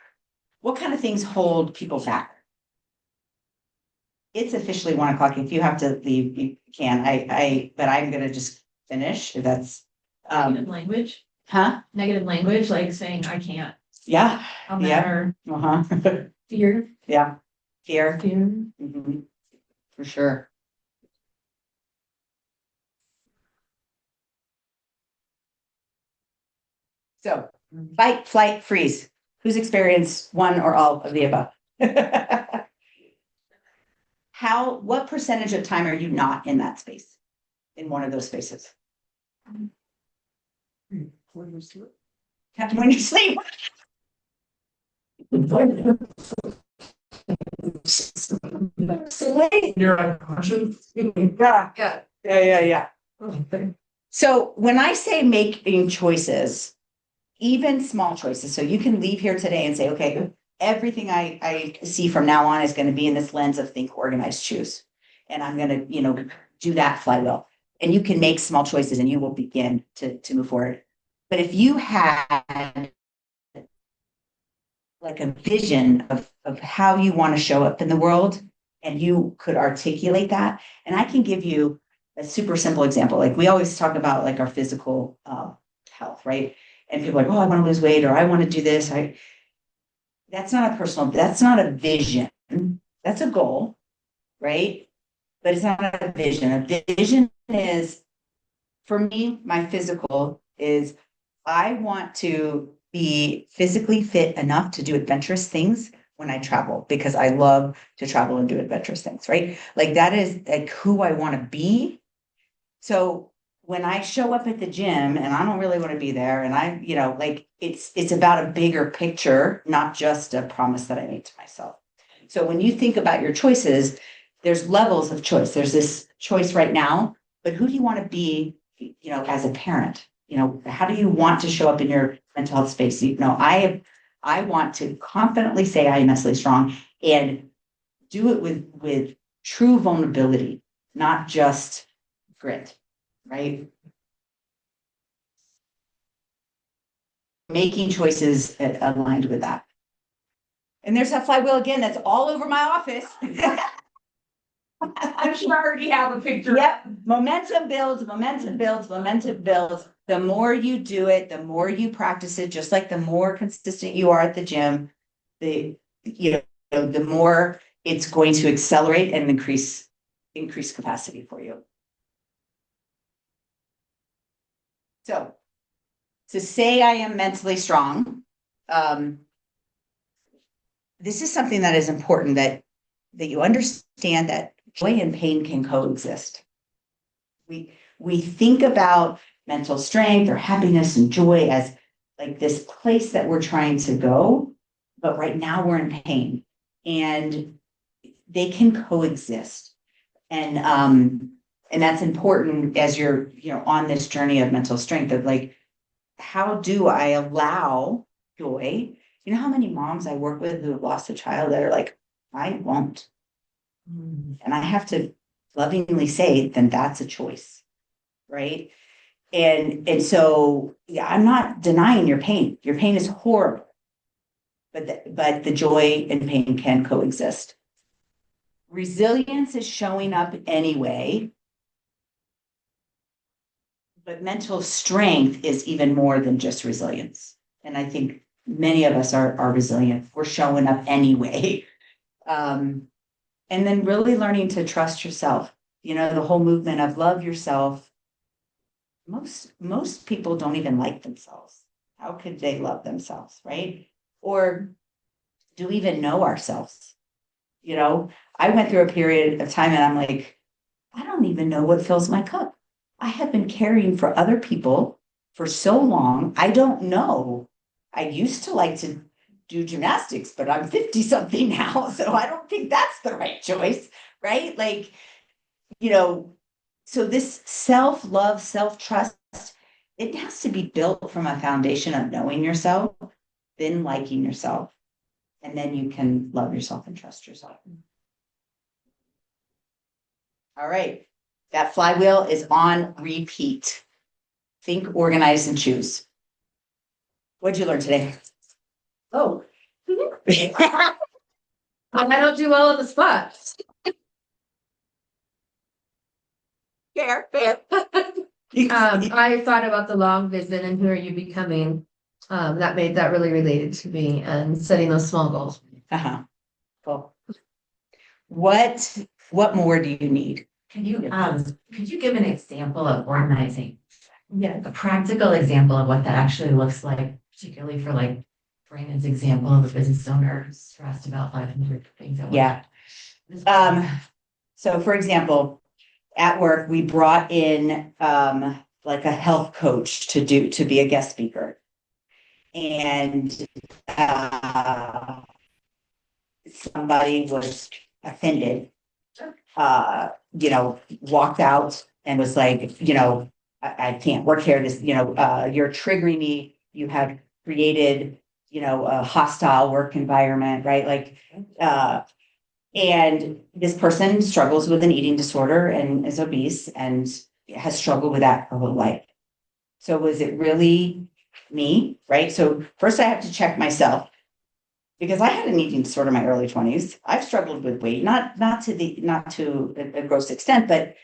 What kind of things hold people back? It's officially 1 o'clock. If you have to leave, you can. But I'm gonna just finish. If that's Negative language, negative language, like saying I can't. Yeah. On that, or fear. Yeah. Fear. Fear. For sure. So Fight, flight, freeze. Who's experienced one or all of the above? What percentage of time are you not in that space? In one of those spaces? When you sleep. You're unconscious. Yeah. So when I say making choices, even small choices, so you can leave here today and say, okay, everything I see from now on is going to be in this lens of think, organize, choose. And I'm going to, do that flywheel. And you can make small choices and you will begin to move forward. But if you had like a vision of how you want to show up in the world and you could articulate that, and I can give you a super simple example. Like we always talk about like our physical health, right? And people are like, oh, I want to lose weight or I want to do this. That's not a vision. That's a goal, right? But it's not a vision. A vision is, for me, my physical is I want to be physically fit enough to do adventurous things when I travel because I love to travel and do adventurous things, right? Like that is like who I want to be. So when I show up at the gym and I don't really want to be there and I, like it's about a bigger picture, not just a promise that I made to myself. So when you think about your choices, there's levels of choice. There's this choice right now, but who do you want to be, as a parent? How do you want to show up in your mental health space? I want to confidently say I am mentally strong and do it with true vulnerability, not just grit, right? Making choices aligned with that. And there's that flywheel again, that's all over my office. I'm sure I already have a picture. Yep. Momentum builds, momentum builds, momentum builds. The more you do it, the more you practice it, just like the more consistent you are at the gym, the more it's going to accelerate and increase capacity for you. So to say I am mentally strong, this is something that is important that you understand that joy and pain can coexist. We think about mental strength or happiness and joy as like this place that we're trying to go, but right now we're in pain and they can coexist. And that's important as you're, on this journey of mental strength of like, how do I allow joy? You know how many moms I work with who have lost a child that are like, I won't. And I have to lovingly say, then that's a choice, right? And so, yeah, I'm not denying your pain. Your pain is horrible, but the joy and pain can coexist. Resilience is showing up anyway, but mental strength is even more than just resilience. And I think many of us are resilient. We're showing up anyway. And then really learning to trust yourself. The whole movement of love yourself. Most people don't even like themselves. How could they love themselves, right? Or do we even know ourselves? I went through a period of time and I'm like, I don't even know what fills my cup. I have been caring for other people for so long. I don't know. I used to like to do gymnastics, but I'm 50 something now. So I don't think that's the right choice, right? Like, so this self-love, self-trust, it has to be built from a foundation of knowing yourself, then liking yourself, and then you can love yourself and trust yourself. All right. That flywheel is on repeat. Think, organize, and choose. What'd you learn today? Oh. I don't do well on the spot. Fair. I thought about the long vision and who are you becoming. That made that really related to me and setting those small goals. Cool. What more do you need? Could you give an example of organizing? Yeah. A practical example of what that actually looks like particularly for like Brandon's example of a business owner who's stressed about 500 things at once. Yeah. So for example, at work, we brought in like a health coach to be a guest speaker. And somebody was offended, walked out and was like, I can't work here. This, you're triggering me. You have created, a hostile work environment, right? Like, and this person struggles with an eating disorder and is obese and has struggled with that her whole life. So was it really me, right? So first I have to check myself because I had an eating disorder in my early 20s. I've struggled with weight, not to a gross extent, but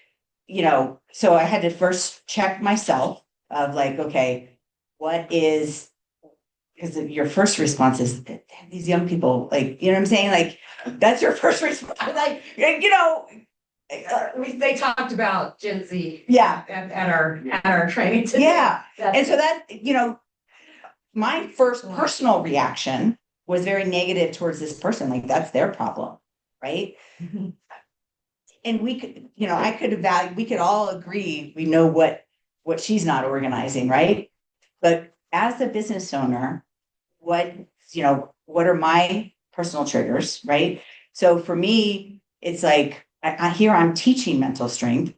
so I had to first check myself of like, okay, what is, because your first response is these young people, like, you know what I'm saying? Like, that's your first response. Like, They talked about Gen Z. Yeah. At our training today. Yeah. And so that, my first personal reaction was very negative towards this person. Like, that's their problem. Right. Mhm. And we could, we could all agree, we know what she's not organizing. Right. But as a business owner, what are my personal triggers? Right. So for me, it's like, I'm teaching mental strength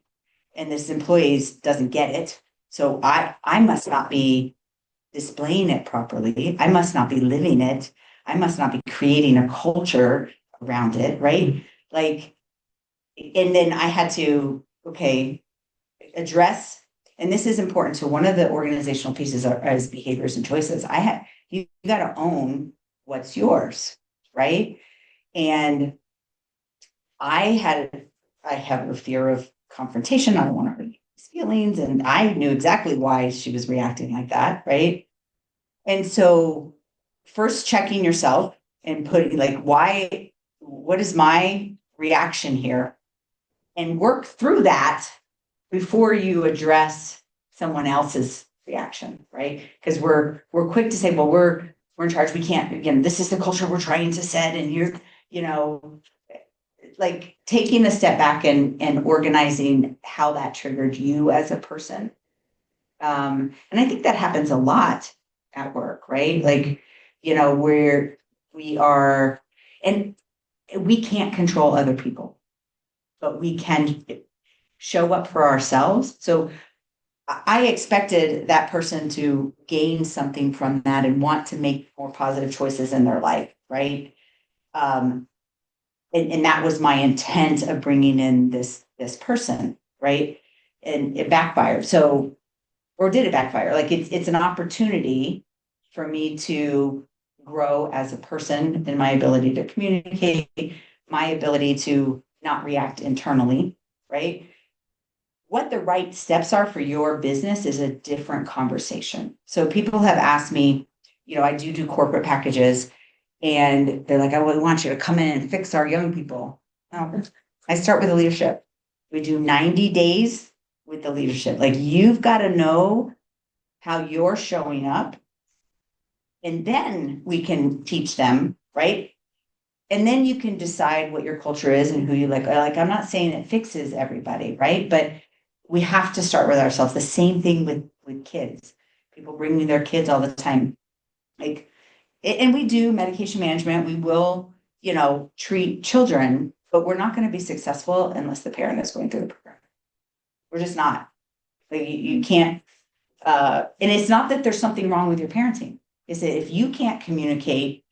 and this employee doesn't get it. So I must not be displaying it properly. I must not be living it. I must not be creating a culture around it. Right. Like, and then I had to, address, and this is important. So one of the organizational pieces is behaviors and choices. You got to own what's yours. Right. And I have a fear of confrontation. I don't want to hurt his feelings. And I knew exactly why she was reacting like that. Right. And so first checking yourself and putting like, what is my reaction here? And work through that before you address someone else's reaction. Right. Because we're quick to say, well, we're in charge. We can't, again, this is the culture we're trying to set. And you're, like taking a step back and organizing how that triggered you as a person. And I think that happens a lot at work, right? Like, where we are, and we can't control other people, but we can show up for ourselves. So I expected that person to gain something from that and want to make more positive choices in their life, right? And that was my intent of bringing in this person, right? And it backfired. Or did it backfire? Like it's an opportunity for me to grow as a person in my ability to communicate, my ability to not react internally, right? What the right steps are for your business is a different conversation. So people have asked me, I do corporate packages. And they're like, I want you to come in and fix our young people. No, I start with the leadership. We do 90 days with the leadership. Like you've got to know how you're showing up. And then we can teach them, right? And then you can decide what your culture is and who you like. I'm not saying it fixes everybody, right? But we have to start with ourselves. The same thing with kids. People bring me their kids all the time. And we do medication management. We will, treat children, but we're not going to be successful unless the parent is going through the program. We're just not. Like you can't. And it's not that there's something wrong with your parenting. It's that if you can't communicate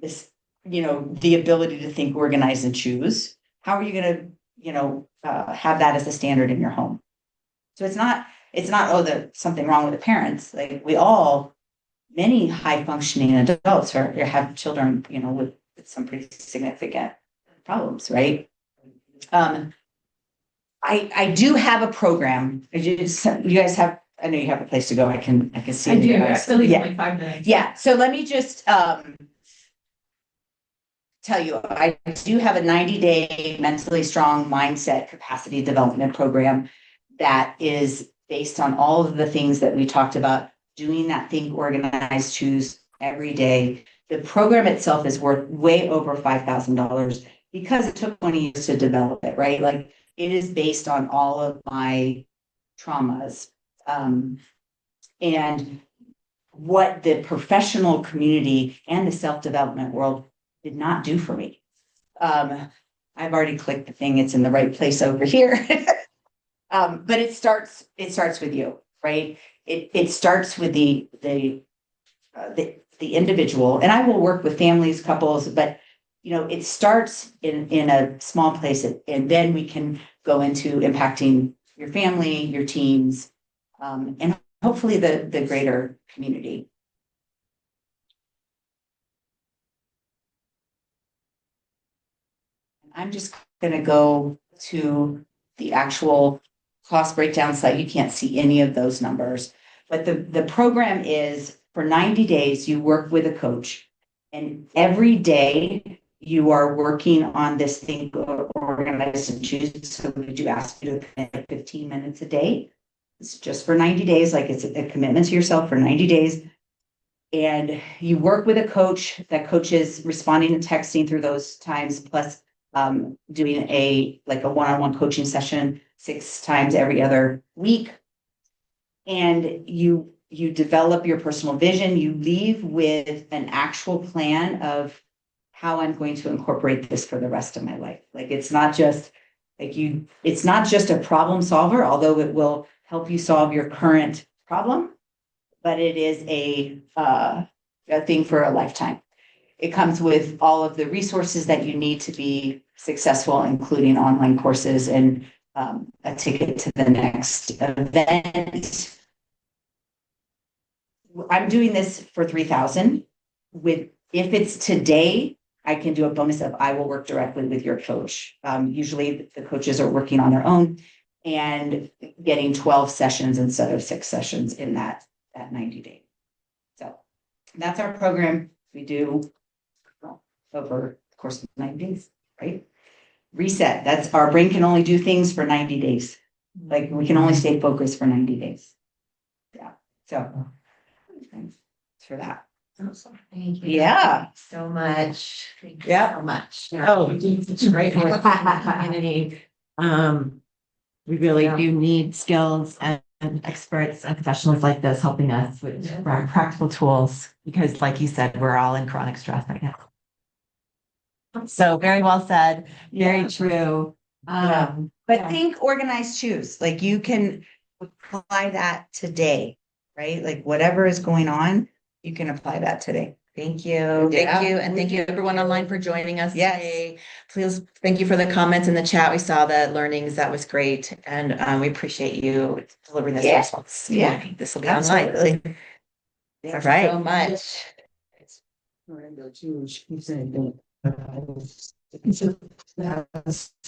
this, the ability to think, organize, and choose, how are you going to, have that as a standard in your home? So it's not. There's something wrong with the parents. Like many high functioning adults have children, with some pretty significant problems, right? I do have a program. You guys have, I know you have a place to go. I can see. I do. I I leave in like 5 minutes. Yeah. So let me just tell you, I do have a 90-day mentally strong mindset capacity development program that is based on all of the things that we talked about doing that think, organize, choose every day. The program itself is worth way over $5,000 because it took 20 years to develop it, right? Like it is based on all of my traumas. And what the professional community and the self-development world did not do for me. I've already clicked the thing, it's in the right place over here. But it starts with you, right? It starts with the individual, and I will work with families, couples, but it starts in a small place, and then we can go into impacting your family, your teams, and hopefully the greater community. I'm just going to go to the actual cost breakdown slide. You can't see any of those numbers, but the program is for 90 days, you work with a coach, and every day you are working on this think, organize, and choose. So we do ask you to commit 15 minutes a day. It's just for 90 days, like it's a commitment to yourself for 90 days. And you work with a coach. That coach is responding and texting through those times, plus doing a one-on-one coaching session 6 times every other week. And you develop your personal vision. You leave with an actual plan of how I'm going to incorporate this for the rest of my life. Like it's not just a problem solver, although it will help you solve your current problem, but it is a thing for a lifetime. It comes with all of the resources that you need to be successful, including online courses and a ticket to the next event. I'm doing this for $3,000. If it's today, I can do a bonus of I will work directly with your coach. Usually the coaches are working on their own and getting 12 sessions instead of 6 sessions in that 90 days. So that's our program. We do over the course of 90 days, right? Reset. That's our brain can only do things for 90 days. Like we can only stay focused for 90 days. Yeah. So thanks for that. Awesome. Thank you. Yeah. So much. Thank you Yeah. so much. Oh, we do such great work in the community. We really do need skills and experts and professionals like this helping us with practical tools, because like you said, we're all in chronic stress right now. So very well said, very true. But think, organize, choose. Like you can apply that today, right? Like whatever is going on, you can apply that today. Thank you. Yeah. Thank you. And thank you everyone online for joining us Yes. today. Please, thank you for the comments in the chat. We saw the learnings. That was great. And we appreciate you delivering this response. Yeah. This will be online. Absolutely. All right. So much.